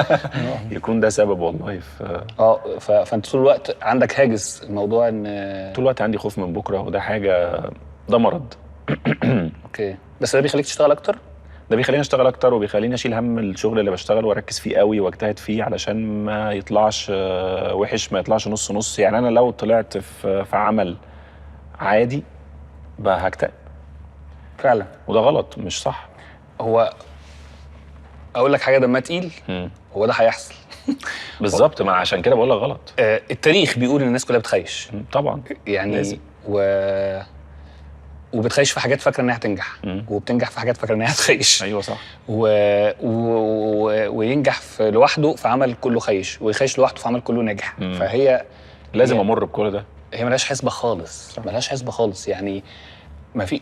يكون ده سبب والله. فانت طول الوقت عندك هاجس الموضوع، ان طول الوقت عندي خوف من بكره، وده حاجه، ده مرض. اوكي. بس ده بيخليك تشتغل اكتر؟ ده بيخليني اشتغل اكتر، وبيخليني اشيل هم الشغل اللي بشتغله واركز فيه قوي واجتهد فيه علشان ما يطلعش وحش، ما يطلعش نص نص. يعني انا لو طلعت في عمل عادي بقى هكتئب فعلا، وده غلط مش صح. هو اقول لك حاجه دمها تقيل، هو ده هيحصل. بالظبط، ما عشان كده بقول لك غلط. التاريخ بيقول ان الناس كلها بتخيش طبعا يعني لازم. وبتخيش في حاجات فاكره انها هتنجح، وبتنجح في حاجات فاكره انها هتخيش. ايوه صح. وينجح في لوحده في عمل كله خيش، ويخيش لوحده في عمل كله ناجح. فهي لازم امر بكل ده. هي ملهاش حسبه خالص، ملهاش حسبه خالص يعني. ما في،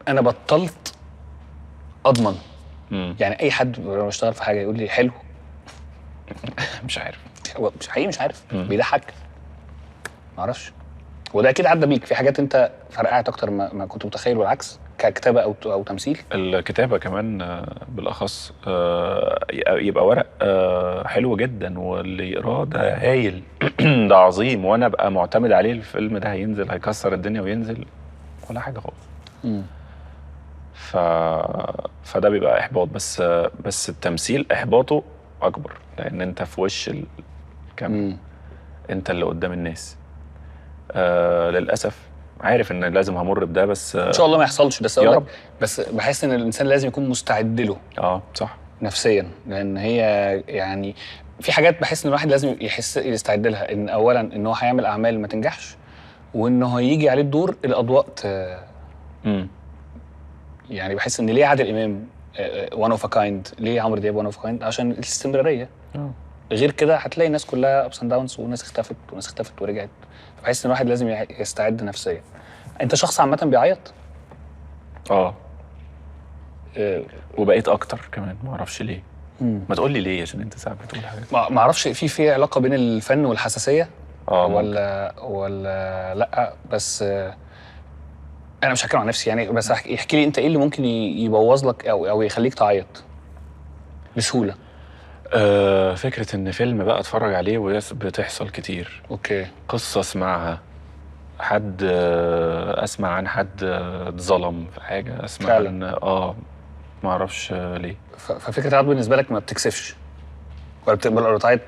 انا بطلت اضمن. يعني اي حد لما بشتغل في حاجه يقول لي حلو مش عارف، هو مش حقيقي، مش عارف، بيضحك، ما اعرفش. وده اكيد عدى بيك في حاجات انت فرقعت اكتر ما كنت متخيل، والعكس ككتابه او تمثيل. الكتابه كمان بالاخص يبقى ورق حلو جدا واللي يقراه ده هايل ده عظيم، وانا ابقى معتمد عليه الفيلم ده هينزل هيكسر الدنيا وينزل ولا حاجه خالص. فده بيبقى احباط. بس التمثيل احباطه اكبر، لان انت في وش الكاميرا، انت اللي قدام الناس. للاسف عارف ان لازم همر بده، بس ان شاء الله ما يحصلش. بس اقول لك، بس بحس ان الانسان لازم يكون مستعد له. صح، نفسيا. لان هي يعني في حاجات بحس ان الواحد لازم يستعد لها، ان اولا ان هو هيعمل اعمال ما تنجحش، وانه هيجي عليه الدور الاضواء يعني بحس ان ليه عادل امام وان اوف ا كايند، ليه عمرو دياب وان اوف ا كايند؟ عشان الاستمراريه. غير كده هتلاقي الناس كلها ابس اند داونز، وناس اختفت ورجعت. فبحس ان الواحد لازم يستعد نفسيا. انت شخص عامه بيعيط؟ وبقيت اكتر كمان، ما اعرفش ليه. ما تقول لي ليه، عشان انت ساعات بتقول حاجات ما اعرفش في علاقه بين الفن والحساسيه ولا لا. بس انا مش هتكلم عن نفسي يعني، بس احكي لي انت ايه اللي ممكن يبوظ لك او يخليك تعيط بسهوله؟ فكره ان فيلم بقى اتفرج عليه بتحصل كتير. اوكي. قصه اسمعها، حد اسمع عن حد اتظلم في حاجه، اسمع فعلا. عن ما اعرفش ليه. ففكره العياط بالنسبه لك ما بتكسفش، ولا بتقبل تعيط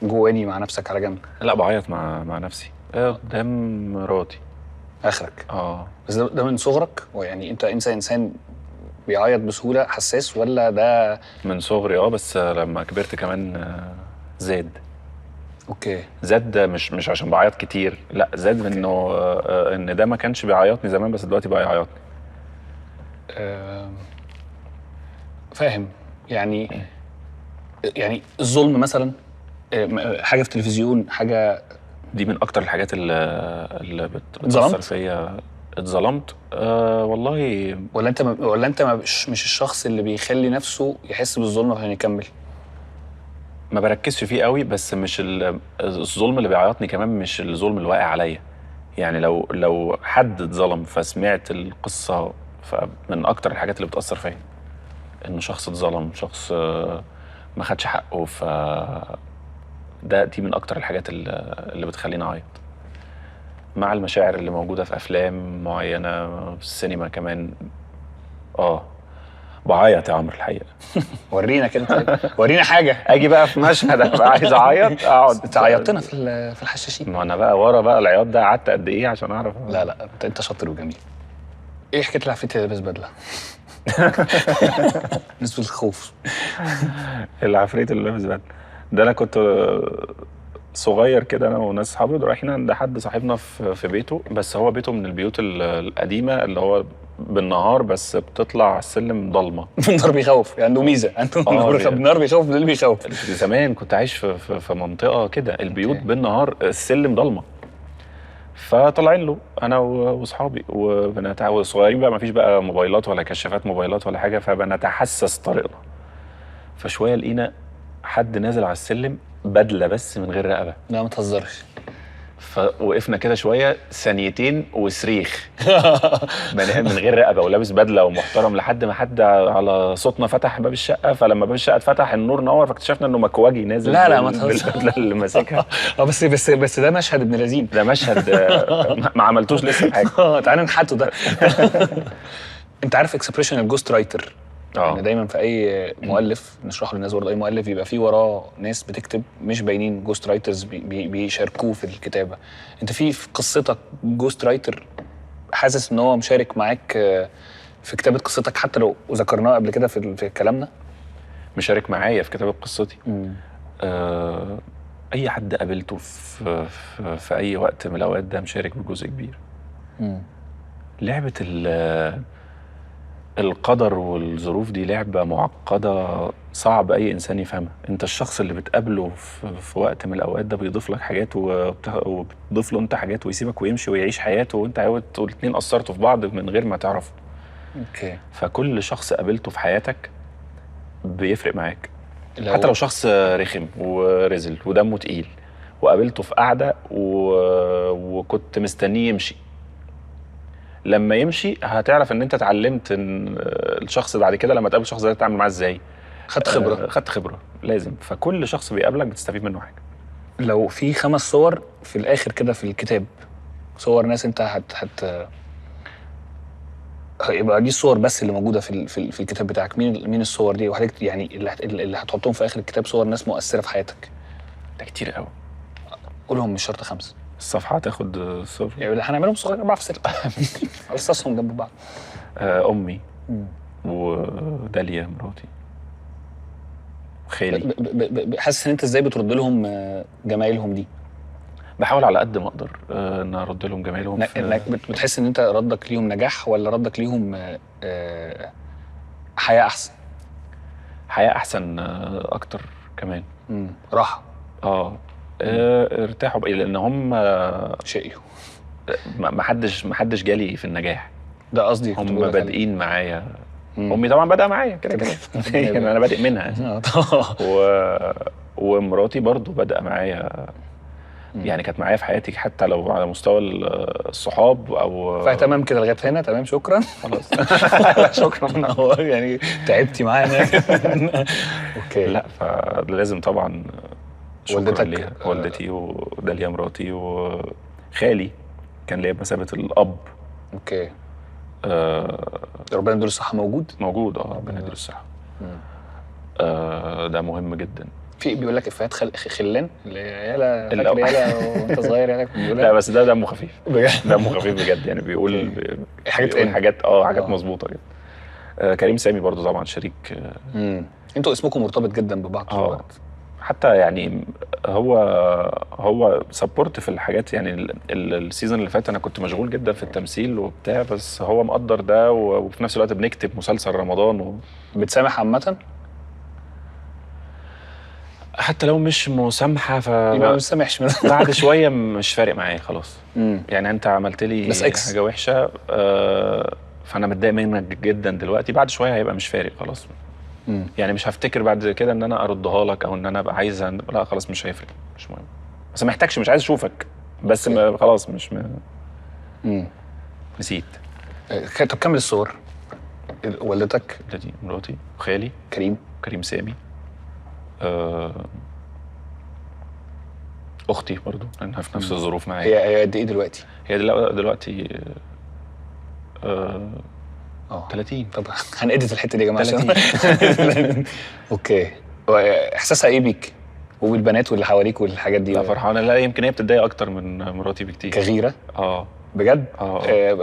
جواني مع نفسك على جنب؟ لا بعيط مع نفسي قدام مراتي اخرك. بس ده من صغرك؟ ويعني انت انسان بيعيط بسهوله، حساس، ولا ده من صغري؟ بس لما كبرت كمان زاد. اوكي. زاد، ده مش عشان بعيط كتير، لا زاد انه ان ده ما كانش بيعيطني زمان، بس دلوقتي بقى يعيطني. فاهم يعني الظلم مثلا، حاجه في التلفزيون، حاجه دي من اكتر الحاجات اللي بتأثر فيا. اتظلمت والله. ولا انت مش الشخص اللي بيخلي نفسه يحس بالظلم عشان يكمل؟ ما بركزش فيه قوي، بس مش الظلم اللي بيعيطني كمان، مش الظلم اللي واقع عليا. يعني لو حد اتظلم فسمعت القصة، فمن اكتر الحاجات اللي بتأثر فيا انه شخص اتظلم، شخص ما خدش حقه. دي من اكتر الحاجات اللي بتخليني اعيط، مع المشاعر اللي موجودة في افلام معينة، في السينما كمان. بعيط يا عمرو الحقيقة. ورينا كده طيب، ورينا حاجة. اجي بقى في مشهد ابقى عايز اعيط، اقعد. انت عيطتنا في الحشاشين. ما انا بقى ورا بقى العياط ده قعدت قد ايه عشان اعرف. لا انت شاطر وجميل. ايه حكايه العفريت اللي لابس بدله؟ نسبة الخوف. العفريت اللي لابس بدله ده، انا كنت صغير كده، انا وناس صحابي رايحين عند حد صاحبنا في بيته، بس هو بيته من البيوت القديمه اللي هو بالنهار بس بتطلع السلم ضلمه. النهار بيخوف يعني، عنده ميزه، عنده النهار بيخوف، بالليل بيخوف. زمان كنت عايش في منطقه كده، البيوت بالنهار السلم ضلمه. فطلعين له انا واصحابي وبنات وصغيرين بقى، ما فيش بقى موبايلات ولا كشافات موبايلات ولا حاجه، فبنتحسس طريقنا. فشويه لقينا حد نازل على السلم بدله بس من غير رقبه. لا ما تهزرش. فوقفنا كده شويه، ثانيتين وصريخ. من غير رقبه ولابس بدله ومحترم، لحد ما حد على صوتنا فتح باب الشقه. فلما باب الشقه اتفتح النور نور، فاكتشفنا انه مكواجي نازل. لا ما تهزرش. بالبدله اللي ماسكها. بس ده مشهد ابن لذين. ده مشهد ما عملتوش لسه حاجه. تعالى نحته ده. انت عارف اكسبريشن الجوست رايتر؟ يعني دايما في اي مؤلف نشرحه للناس برضه، اي مؤلف يبقى فيه وراه ناس بتكتب مش باينين، جوست رايترز بيشاركوه في الكتابه. انت في قصتك جوست رايتر حاسس ان هو مشارك معاك في كتابه قصتك، حتى لو ذكرناه قبل كده في كلامنا؟ مشارك معايا في كتابه قصتي. اي حد قابلته في اي وقت من الاوقات ده مشارك بجزء كبير. لعبه القدر والظروف دي لعبة معقدة، صعب أي إنسان يفهمها. أنت الشخص اللي بتقابله في وقت من الأوقات ده بيضيف لك حاجات، وبتضيف له أنت حاجات، ويسيبك ويمشي ويعيش حياته، وأنت والاتنين أثرتوا في بعض من غير ما تعرفوا. اوكي. فكل شخص قابلته في حياتك بيفرق معاك، حتى لو شخص رخم ورزل ودمه تقيل، وقابلته في قعدة وكنت مستنيه يمشي. لما يمشي هتعرف ان انت اتعلمت ان الشخص بعد كده لما تقابل شخص ده تتعامل معاه ازاي. خدت خبره. خدت خبره لازم. فكل شخص بيقابلك بتستفيد منه حاجه. لو في 5 صور في الاخر كده في الكتاب، صور ناس انت يبقى دي الصور بس اللي موجوده في الكتاب بتاعك، مين الصور دي؟ وحضرتك يعني اللي هتحطهم في اخر الكتاب صور ناس مؤثره في حياتك. ده كتير قوي. قولهم مش شرط 5. الصفحه هتاخد صور يعني هنعملهم صغير 4 في 6 ارصصهم جنب بعض. امي وداليا مراتي وخالي. حاسس ان انت ازاي بترد لهم جمايلهم دي؟ بحاول على قد ما اقدر ان ارد لهم جمايلهم. بتحس ان انت ردك ليهم نجاح ولا ردك ليهم حياه احسن؟ حياه احسن اكتر كمان. راحه. ارتاحوا بقى، لان هم شقيوا. ما حدش جالي في النجاح. ده قصدي. هم بادئين معايا. امي طبعا بدأ معايا كده انا بادئ منها. ومراتي برضو بدأ معايا. يعني كانت معايا في حياتي، حتى لو على مستوى الصحاب او فتمام كده لغايه هنا. تمام شكرا. خلاص. شكرا. يعني تعبتي معانا. اوكي. لا فلازم طبعا شكرا ليها. والدتي وداليا مراتي وخالي كان ليا بمثابه الاب. اوكي. ربنا يديله الصحه. موجود ربنا يديله الصحه. ده مهم جدا. في بيقول لك افيهات خلان اللي يالا وانت صغير يعني لا بس ده دمه خفيف بجد. دمه خفيف بجد يعني. بيقول حاجات مظبوطه جدا. كريم سامي برضو طبعا شريك. انتوا اسمكم مرتبط جدا ببعض طول الوقت. حتى يعني هو سبورت في الحاجات. يعني السيزون اللي فات انا كنت مشغول جدا في التمثيل وبتاع، بس هو مقدر ده، وفي نفس الوقت بنكتب مسلسل رمضان بتسامح عامه؟ حتى لو مش مسامحه يبقى ما بتسامحش بعد شويه مش فارق معايا خلاص. يعني انت عملت لي حاجه وحشه، فانا متضايق منك جدا دلوقتي، بعد شويه هيبقى مش فارق خلاص. يعني مش هفتكر بعد كده ان انا اردها لك، او ان انا ابقى عايز لا خلاص مش هيفرق، مش مهم، بس ما محتاجش، مش عايز اشوفك، بس خلاص مش نسيت. طب كمل الصور. والدتك؟ والدتي، مراتي، خالي كريم سامي، اختي برضو لانها في نفس الظروف معايا. هي قد ايه دلوقتي؟ هي دلوقتي 30. طب هنأديت الحته دي يا جماعه عشان اوكي. احساسها ايه بيك وبالبنات واللي حواليك والحاجات دي؟ لا فرحانه. لا يمكن هي بتتضايق اكتر من مراتي بكتير. كغيره؟ بجد؟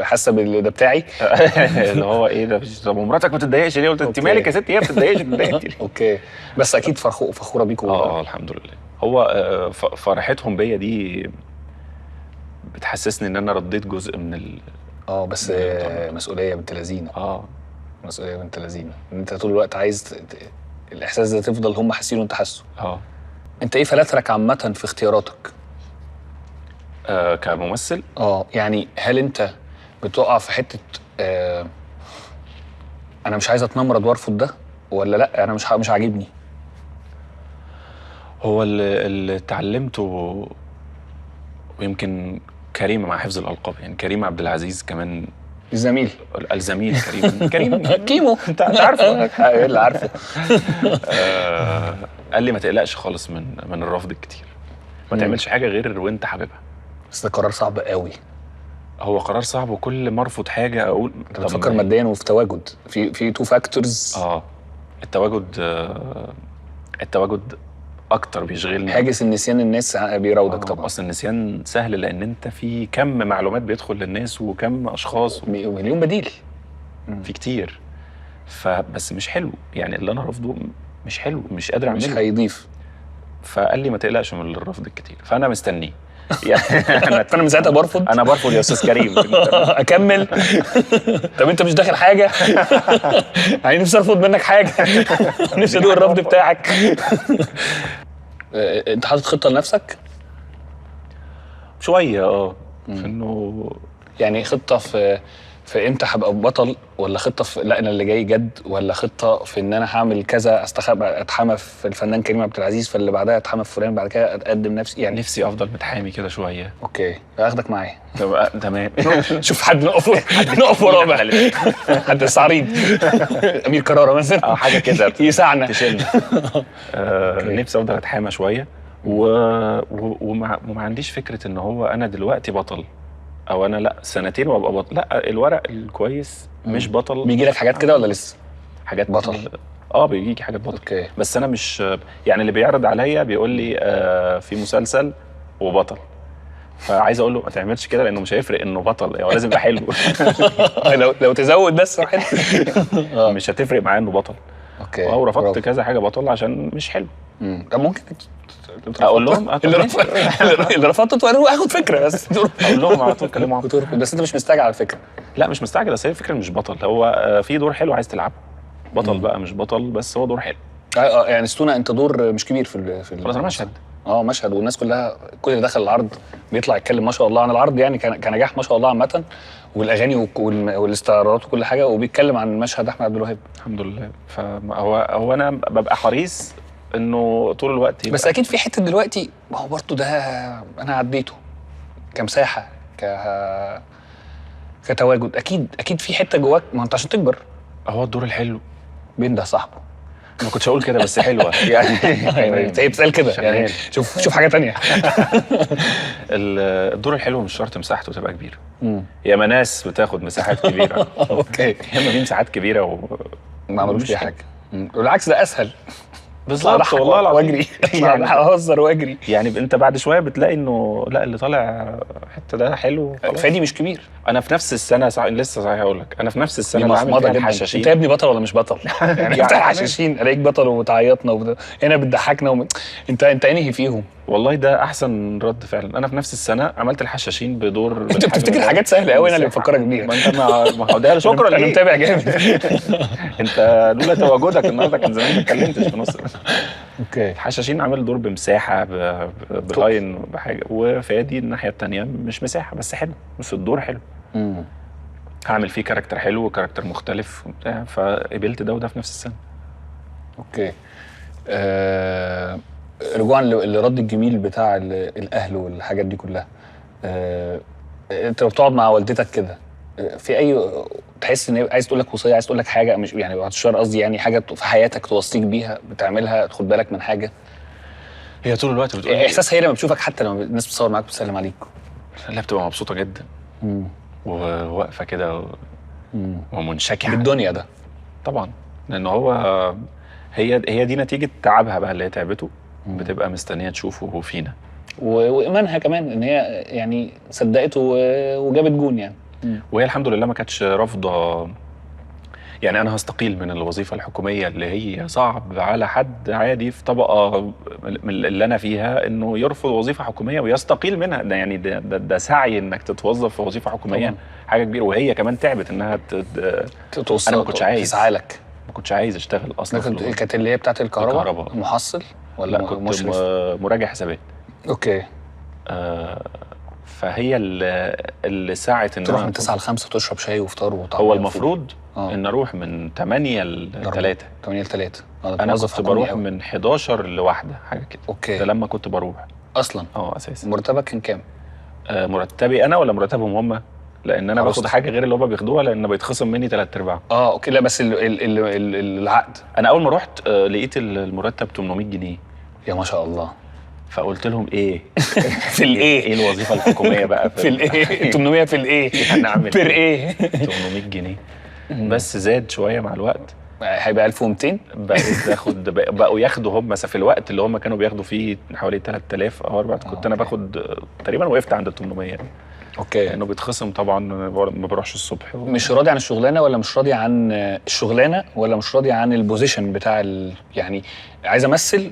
حاسه ده بتاعي؟ اللي هو ايه ده؟ طب ومراتك ما تتضايقش ليه؟ قلت انت مالك يا ستي؟ هي بتتضايقش تتضايق. اوكي، بس اكيد فخوره بيك. الحمد لله. هو فرحتهم بيا دي بتحسسني ان انا رديت جزء من بس مسؤوليه بنت لذينه. مسؤوليه بنت لذينه ان انت طول الوقت عايز الاحساس ده تفضل هم حاسين وانت حاسه. انت ايه فلاترك عامه في اختياراتك؟ كممثل؟ يعني هل انت بتقع في حته انا مش عايز اتنمرض وارفض ده، ولا لا انا مش عاجبني؟ هو اللي اتعلمته، ويمكن كريم مع حفظ الالقاب، يعني كريم عبد العزيز كمان الزميل كريم كيمو انت عارفه. ايه اللي عارفه. قال لي ما تقلقش خالص من الرفض الكتير، ما تعملش حاجه غير وانت حاببها. بس ده قرار صعب قوي. هو قرار صعب، وكل ما ارفض حاجه اقول انت بتفكر ماديا وفي تواجد في تو فاكتورز. التواجد اكتر بيشغلني. حاجز النسيان الناس بيراودك طبعا. اصل النسيان سهل لان انت في كم معلومات بيدخل للناس وكم اشخاص ومليون بديل في كتير، فبس مش حلو. يعني اللي انا رافضه مش حلو، مش قادر اعمله، مش هيضيف. فقال لي ما تقلقش من الرفض الكتير، فانا مستنيه. يعني انا من ساعتها برفض. انا برفض يا استاذ كريم. اكمل. طب انت مش داخل حاجه؟ يعني نفسي ارفض منك حاجه. نفسي ادوق الرفض بتاعك. انت حاطط خطه لنفسك؟ شويه انه يعني خطه في امتى هبقى بطل، ولا خطه في لا انا اللي جاي جد، ولا خطه في ان انا هعمل كذا استخبى اتحمى في الفنان كريم عبد العزيز، فاللي بعدها اتحمى في فلان، بعد كده اقدم نفسي. يعني نفسي افضل متحامي كده شويه. اوكي، اخدك معايا. تمام. شوف حد نقف وراه بقى. حد صعيد. امير كرارة مثلا. حاجه كده يساعنا تشيلنا. نفسي افضل اتحامى شويه، وما عنديش فكره ان هو انا دلوقتي بطل، او انا لا سنتين وابقى بطل. لا، الورق الكويس مش بطل. بيجي لك حاجات كده ولا لسه؟ حاجات بطل. بيجي حاجات بطل. اوكي. بس انا مش يعني اللي بيعرض عليا بيقول لي في مسلسل وبطل، فعايز اقول له ما تعملش كده لانه مش هيفرق انه بطل، هو لازم يبقى حلو. لو تزود بس حلو. مش هتفرق معاه انه بطل. اوكي. ورفضت كذا حاجه بطل عشان مش حلو. طب ممكن اقول لهم اللي رفضته اخد فكره بس. اقول لهم على طول كلموا. بس انت مش مستعجل على الفكره؟ لا مش مستعجل، بس هي الفكره مش بطل، هو في دور حلو عايز تلعبه. بطل بقى مش بطل، بس هو دور حلو. يعني ستونا انت دور مش كبير في خلاص انا مشهد. مشهد، والناس كلها كل اللي دخل العرض بيطلع يتكلم ما شاء الله عن العرض، يعني كنجاح ما شاء الله عامه، والاغاني والاستعارات وكل حاجه، وبيتكلم عن مشهد احمد عبد الوهاب. الحمد لله. فهو انا ببقى حريص انه طول الوقت بس اكيد في حته دلوقتي، ما هو برضه ده انا عديته كمساحه كتواجد. اكيد في حته جواك، ما انت عشان تكبر. هو الدور الحلو بينده صاحبه. ما كنتش اقول كده بس حلوه يعني. هي بتسال كده يعني. شوف حاجه تانية. الدور الحلو مش شرط مساحته تبقى كبيره. ياما ناس بتاخد مساحات كبيره. اوكي. ياما في مساحات كبيره ما عملوش فيها حاجه. بالعكس ده اسهل. بالظبط والله العظيم واجري يعني اهزر واجري. يعني انت بعد شويه بتلاقي انه لا اللي طالع حته ده حلو خلاص. فادي مش كبير. انا في نفس السنه لسه صحيح اقول لك، انا في نفس السنه اللي عامل فيها الحشاشين. انت يا ابني بطل ولا مش بطل؟ يعني بتاع الحشاشين الاقيك بطل وتعيطنا هنا بتضحكنا انت انهي فيهم؟ والله ده احسن رد فعلا. انا في نفس السنه عملت الحشاشين بدور انت بتفتكر حاجات سهله قوي، انا اللي بفكرك بيها. ما انت ما هو ده شكرا ليك، انا متابع جامد. انت لولا تواجدك النهارده كان زمان ما اتكلمتش في نص. اوكي. الحشاشين عامل دور بمساحه بلاين بحاجه، وفادي الناحيه الثانيه مش مساحه بس حلو، بس الدور حلو. هعمل فيه كاركتر حلو وكاركتر مختلف وبتاع، فقبلت ده وده في نفس السنه. اوكي. رجوعا للرد الجميل بتاع الاهل والحاجات دي كلها، انت بتقعد مع والدتك كده في اي تحس ان عايز تقول لك وصيه، عايز تقول لك حاجه، مش يعني بعد الشر قصدي، يعني حاجه في حياتك توصيك بيها بتعملها تاخد بالك من حاجه؟ هي طول الوقت بتقول احساس هي لما بتشوفك، حتى لما الناس بتصور معاك بتسلم عليك؟ لا بتبقى مبسوطه جدا وواقفه كده ومنشكحه بالدنيا ده طبعا، لان هو هي دي نتيجه تعبها بقى اللي هي تعبته، بتبقى مستنيه تشوفه فينا، وايمانها كمان ان هي يعني صدقته وجابت جون يعني. وهي الحمد لله ما كانتش رافضه. يعني انا هستقيل من الوظيفه الحكوميه اللي هي صعب على حد عادي في طبقه من اللي انا فيها انه يرفض وظيفه حكوميه ويستقيل منها. ده يعني ده سعي انك تتوظف في وظيفه حكوميه طبعا. حاجه كبيره، وهي كمان تعبت انها توصل. انا ما كنتش عايز تسعالك، ما كنتش عايز اشتغل اصلا. كانت اللي هي بتاعت الكهرباء محصل ولا لا كنت مشرف؟ مراجع حسابات. اوكي. فهي اللي ساعت ان تروح من 9 ل 5 وتشرب شاي وفطار وطعميه. هو المفروض ان اروح من 8 ل 3. 8 ل 3. انا كنت بروح من 11 ل 1 حاجه كده. اوكي. ده لما كنت بروح اصلا. اساسا. مرتبك كان كام؟ مرتبي انا ولا مرتبهم هم؟ لان انا باخد حاجه غير اللي هم بياخدوها، لان بيتخصم مني 3/4. اوكي. لا بس العقد، انا اول ما رحت لقيت المرتب 800 جنيه. يا ما شاء الله. فقلت لهم ايه في الايه؟ ايه الوظيفه الحكوميه بقى في الايه؟ 800 في الايه؟ هنعمل بير ايه؟ 800 جنيه بس زاد شويه مع الوقت، هيبقى 1200. بقوا ياخدوا هم في الوقت اللي هم كانوا بياخدوا فيه حوالي 3000 او 4. كنت انا باخد تقريبا، وقفت عند 800. اوكي. لانه بيتخصم طبعا، ما بروحش الصبح. مش راضي عن الشغلانه ولا مش راضي عن الشغلانه ولا مش راضي عن البوزيشن بتاع يعني عايز امثل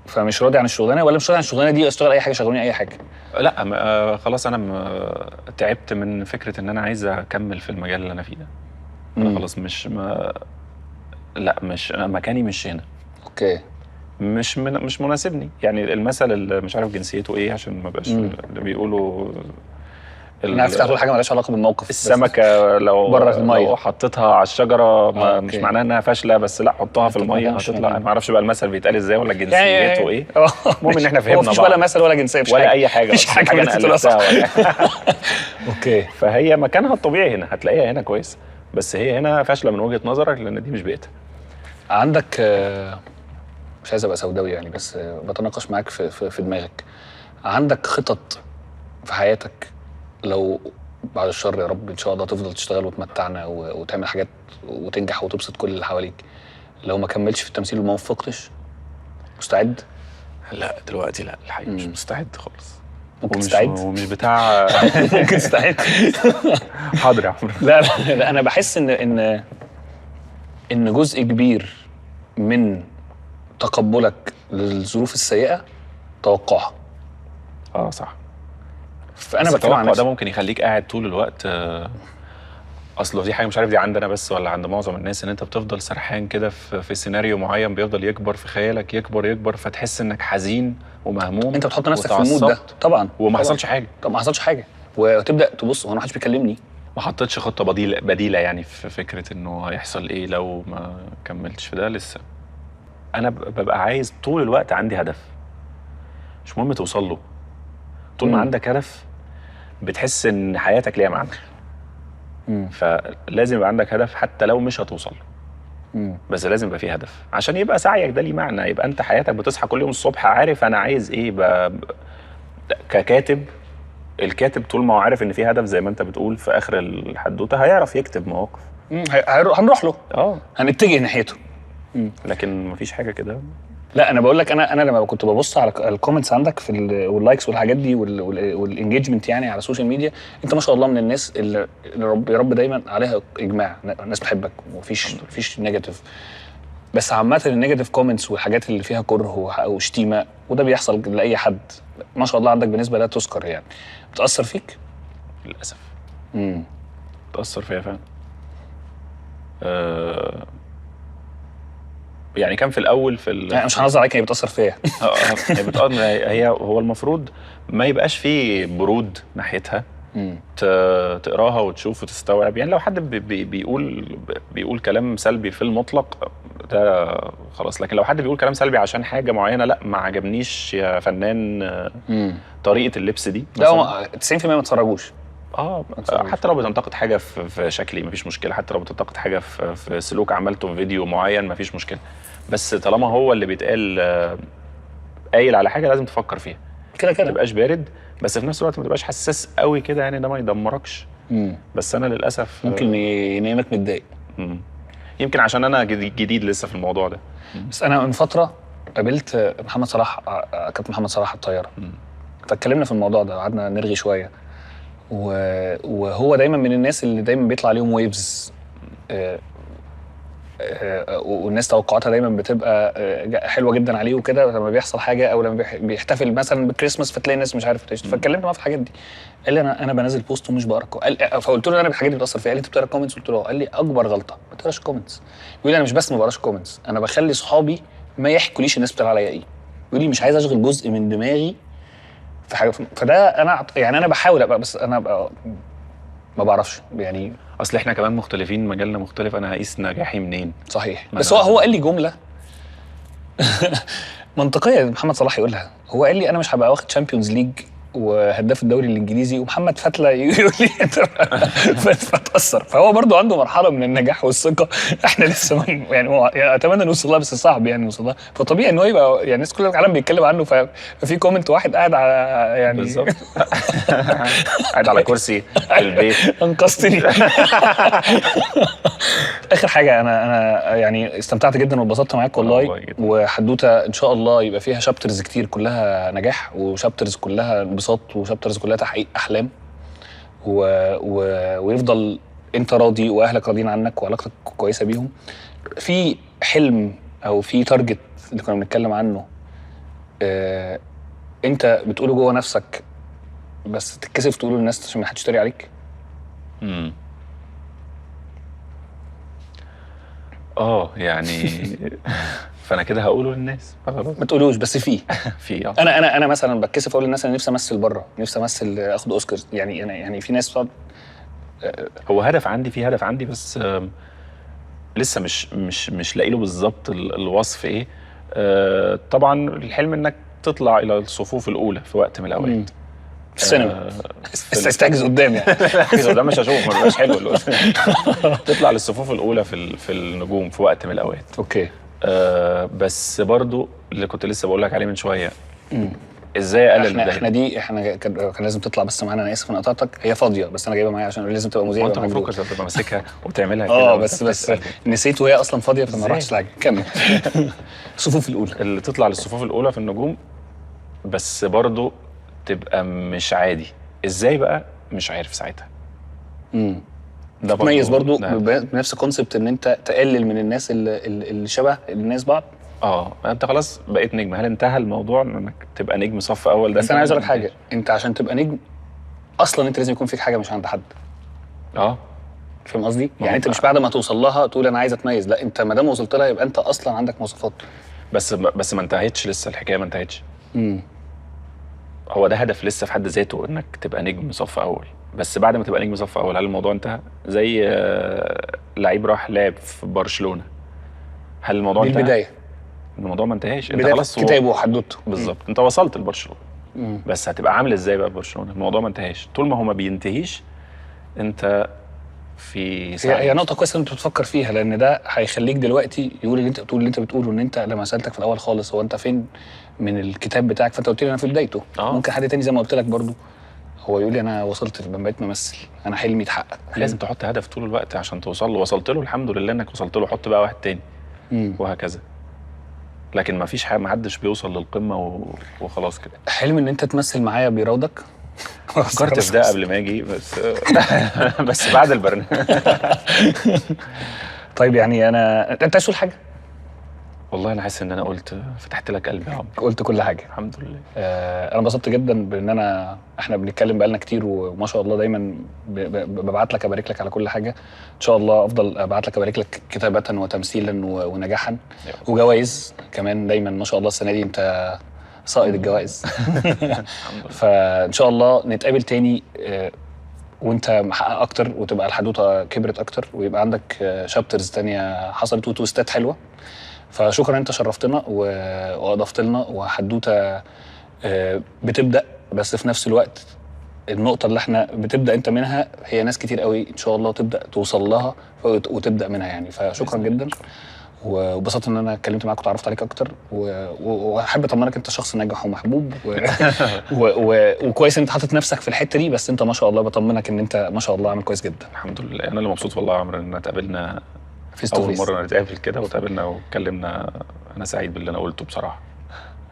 فمش راضي عن الشغلانه، ولا مش راضي عن الشغلانه دي اشتغل اي حاجه، شغلوني اي حاجه؟ لا خلاص انا تعبت من فكره ان انا عايز اكمل في المجال اللي انا فيه ده. انا خلاص مش مكاني مش هنا. اوكي. مش مناسبني. يعني المثل اللي مش عارف جنسيته ايه عشان ما بقاش اللي بيقولوا انا عرفت هتقول حاجه مالهاش علاقه بالموقف. السمكه لو حطيتها على الشجره مش معناها انها فاشله، بس لا حطها في الميه هتطلع. ما اعرفش بقى المثل بيتقال ازاي ولا جنسيته ايه. المهم ان احنا فهمنا بعض. مفيش ولا مثل ولا جنسيه ولا اي حاجه. مفيش حاجه انا قلتها اوكي. فهي مكانها الطبيعي هنا، هتلاقيها هنا كويس، بس هي هنا فاشله من وجهه نظرك لان دي مش بيئتها. عندك مش عايز ابقى سوداوي يعني، بس بتناقش معاك في دماغك. عندك خطط في حياتك لو بعد الشر يا رب ان شاء الله تفضل تشتغل وتمتعنا وتعمل حاجات وتنجح وتبسط كل اللي حواليك، لو ما كملتش في التمثيل وما وفقتش، مستعد؟ لا دلوقتي لا، الحقيقه مش مستعد خالص. ممكن تستعد ومش بتاع ممكن تستعد. حاضر يا عمرو. لا انا بحس ان جزء كبير من تقبلك للظروف السيئه توقعها. صح. فانا بتكلم عن ده ممكن يخليك قاعد طول الوقت. اصله دي حاجه مش عارف دي عندنا بس ولا عند معظم الناس، ان انت بتفضل سرحان كده في سيناريو معين بيفضل يكبر في خيالك، يكبر فتحس انك حزين ومهموم. انت بتحط نفسك في المود ده طبعا، وما حصلش حاجه. طب ما حصلش حاجه وتبدا تبص هو انا محدش بيكلمني. ما حطيتش خطه بديله يعني في فكره انه هيحصل ايه لو ما كملتش في ده. لسه انا ببقى عايز طول الوقت عندي هدف، مش مهم توصل له. طول ما عندك هدف بتحس ان حياتك ليها معنى. فلازم يبقى عندك هدف حتى لو مش هتوصل له، بس لازم يبقى فيه هدف عشان يبقى سعيك ده ليه معنى. يبقى انت حياتك بتصحى كل يوم الصبح عارف انا عايز ايه. ككاتب، الكاتب طول ما هو عارف ان فيه هدف زي ما انت بتقول في اخر الحدوته هيعرف يكتب مواقف. هنروح له، هنتجه ناحيته. لكن مفيش حاجه كده لا انا بقول لك، انا لما كنت ببص على الكومنتس عندك في واللايكس والحاجات دي والانجيجمنت يعني على السوشيال ميديا، انت ما شاء الله من الناس اللي يا رب دايما عليها اجماع، الناس بتحبك ومفيش نيجاتيف. بس عامه النيجاتيف كومنتس والحاجات اللي فيها كره وشتيمه، وده بيحصل لاي حد، ما شاء الله عندك بنسبه لا تذكر يعني، بتاثر فيك للاسف. امم بتاثر فيا فعلا. يعني كان في الاول يعني مش هنظر عليك، هي بتاثر فيا. هي هو المفروض ما يبقاش فيه برود ناحيتها، تقراها وتشوف وتستوعب. يعني لو حد بيقول كلام سلبي في المطلق ده خلاص، لكن لو حد بيقول كلام سلبي عشان حاجه معينه، لا ما عجبنيش يا فنان طريقه اللبس دي، لا 90% ما تفرجوش. حتى لو بتنتقد حاجه في شكلي مفيش مشكله، حتى لو بتنتقد حاجه في سلوك عملته في فيديو معين مفيش مشكله، بس طالما هو اللي بيتقال قايل على حاجه لازم تفكر فيها كده ما تبقاش بارد، بس في نفس الوقت ما تبقاش حساس قوي كده، يعني ده ما يدمركش. بس انا للاسف ممكن ينامك متضايق. يمكن عشان انا جديد لسه في الموضوع ده. بس انا من فتره قابلت محمد صلاح، كابتن محمد صلاح الطياره، فاتكلمنا في الموضوع ده وقعدنا نرغي شويه، وهو دايما من الناس اللي دايما بيطلع عليهم ويفز، والناس توقعاتها دايما بتبقى حلوه جدا عليه وكده، لما بيحصل حاجه او لما بيحتفل مثلا بالكريسماس فتلاقي الناس مش عارف تشتغل. فاتكلمت معاه في الحاجات دي، قال لي انا بنزل بوست ومش بقرا. فقلت له انا الحاجات دي بتاثر فيا. قال لي انت بتقرا كومنتس؟ قلت له قال لي اكبر غلطه ما تقراش كومنتس. بيقول لي انا مش بس ما بقراش كومنتس، انا بخلي صحابي ما يحكوليش الناس بتقول عليا ايه. بيقول لي مش عايز اشغل جزء من دماغي في حاجه. فده انا يعني انا بحاول ابقى، بس انا ابقى ما بعرفش يعني. اصل احنا كمان مختلفين، مجالنا مختلف، انا هقيس نجاحي منين؟ صحيح. بس هو قال لي جمله منطقيه محمد صلاح يقولها. هو قال لي انا مش هبقى واخد تشامبيونز ليج وهداف الدوري الانجليزي ومحمد فتله يقول لي فتاثر. فهو برضو عنده مرحله من النجاح والثقه احنا لسه يعني هو اتمنى نوصل لها، بس صعب يعني نوصل لها. فطبيعي ان هو يبقى يعني الناس كل العالم بيتكلم عنه، ففي كومنت واحد قاعد على يعني بالظبط قاعد على كرسي في البيت انقذتني. اخر حاجه، انا يعني استمتعت جدا واتبسطت معاك والله، وحدوته ان شاء الله يبقى فيها شابترز كتير كلها نجاح، وشابترز كلها انبساط، وشابترز كلها تحقيق احلام، ويفضل انت راضي واهلك راضيين عنك وعلاقتك كويسه بيهم. في حلم او في تارجت اللي كنا بنتكلم عنه انت بتقوله جوه نفسك بس تتكسف تقوله للناس عشان ما حدش يشتري عليك؟ يعني فانا كده هقوله للناس ما تقولوش، بس في انا مثلا بتكسف اقول للناس انا نفسي امثل بره، نفسي امثل اخد اوسكار. يعني انا يعني في ناس هو هدف عندي، في هدف عندي، بس لسه مش لاقي له بالظبط الوصف ايه. طبعا الحلم انك تطلع الى الصفوف الاولى في وقت من الاوقات في السينما. استعجز قدام يعني. قدام مش هشوف، ما بيبقاش حلو. تطلع للصفوف الاولى في النجوم في وقت من الاوقات. اوكي. بس برضو اللي كنت لسه بقول لك عليه من شويه، ازاي اقلل احنا كان لازم تطلع بس معانا. انا اسف انا قطعتك، هي فاضيه بس انا جايبها معايا عشان لازم تبقى مذيعه. وانت بتفكر تبقى ماسكها وبتعملها كده. بس نسيت وهي اصلا فاضيه فما رحتش لها. كمل. الصفوف الاولى اللي تطلع للصفوف الاولى في النجوم، بس برضو تبقى مش عادي. ازاي بقى؟ مش عارف ساعتها. ده تميز برضو بنفس كونسبت ان انت تقلل من الناس اللي شبه الناس بعض. انت خلاص بقيت نجم. هل انتهى الموضوع انك تبقى نجم صف اول؟ ده بس انا عايز اقول لك حاجه، انت عشان تبقى نجم اصلا انت لازم يكون فيك حاجه مش عند حد. فاهم قصدي؟ يعني انت مش بعد ما توصل لها تقول انا عايز اتميز، لا انت ما دام وصلت لها يبقى انت اصلا عندك مواصفات. بس ما انتهتش لسه الحكايه، ما انتهتش. هو ده هدف لسه في حد ذاته، انك تبقى نجم صف اول. بس بعد ما تبقى نجم صف اول هل الموضوع انتهى؟ زي لعيب راح لعب في برشلونه، هل الموضوع انتهى؟ البدايه الموضوع ما انتهاش. انت خلاص كتابه وحدوته بالظبط. انت وصلت لبرشلونه، بس هتبقى عامل ازاي بقى برشلونه؟ الموضوع ما انتهاش. طول ما هو ما بينتهيش انت في هي نقطه كويسه انت بتفكر فيها، لان ده هيخليك دلوقتي يقول اللي انت بتقول، اللي انت بتقوله ان انت لما سالتك في الاول خالص هو انت فين من الكتاب بتاعك، فانت قلت لي انا في بدايته. ممكن حد تاني زي ما قلت لك برضو هو يقول لي انا وصلت، بقيت ممثل، انا حلمي اتحقق. لازم تحط هدف طول الوقت عشان توصل له. وصلت له الحمد لله انك وصلت له، حط بقى واحد تاني وهكذا. لكن ما فيش حاجه، ما حدش بيوصل للقمه وخلاص كده. حلم ان انت تمثل معايا بيراودك؟ فكرت في ده قبل ما اجي بس بس بعد البرنامج. طيب يعني انت عايز تقول حاجه؟ والله انا حاسس ان انا فتحت لك قلبي يا عمرو. قلت كل حاجه الحمد لله. انا انبسطت جدا بان احنا بنتكلم بقالنا كتير، وما شاء الله دايما ببعت لك ابارك لك على كل حاجه. ان شاء الله افضل ابعت لك ابارك لك كتابه وتمثيلا ونجاحا وجوائز كمان دايما. ما شاء الله السنه دي انت صائد الجوائز. فان شاء الله نتقابل تاني وانت محقق اكتر، وتبقى الحدوته كبرت اكتر، ويبقى عندك شابترز تانية حصلت وتويستات حلوه. فشكرا انت شرفتنا واضفت لنا، وحدوته بتبدا، بس في نفس الوقت النقطه اللي احنا بتبدا انت منها هي ناس كتير قوي ان شاء الله تبدا توصل لها وتبدا منها يعني. فشكرا جدا، وبسطت ان انا اتكلمت معاك وتعرفت عليك اكتر، واحب اطمنك انت شخص ناجح ومحبوب وكويس انت حاطط نفسك في الحته دي، بس انت ما شاء الله بطمنك ان انت ما شاء الله عامل كويس جدا. الحمد لله. انا اللي مبسوط والله يا عمرو ان اتقابلنا اول مره نتقابل كده وتقابلنا واتكلمنا. انا سعيد باللي انا قلته بصراحه.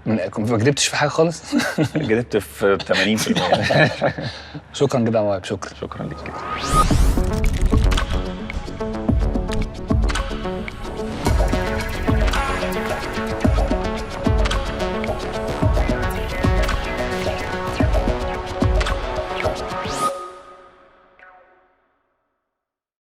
ما كدبتش في حاجه خالص. كدبت في 80%. شكرا جدا يا وائل. شكرا ليك.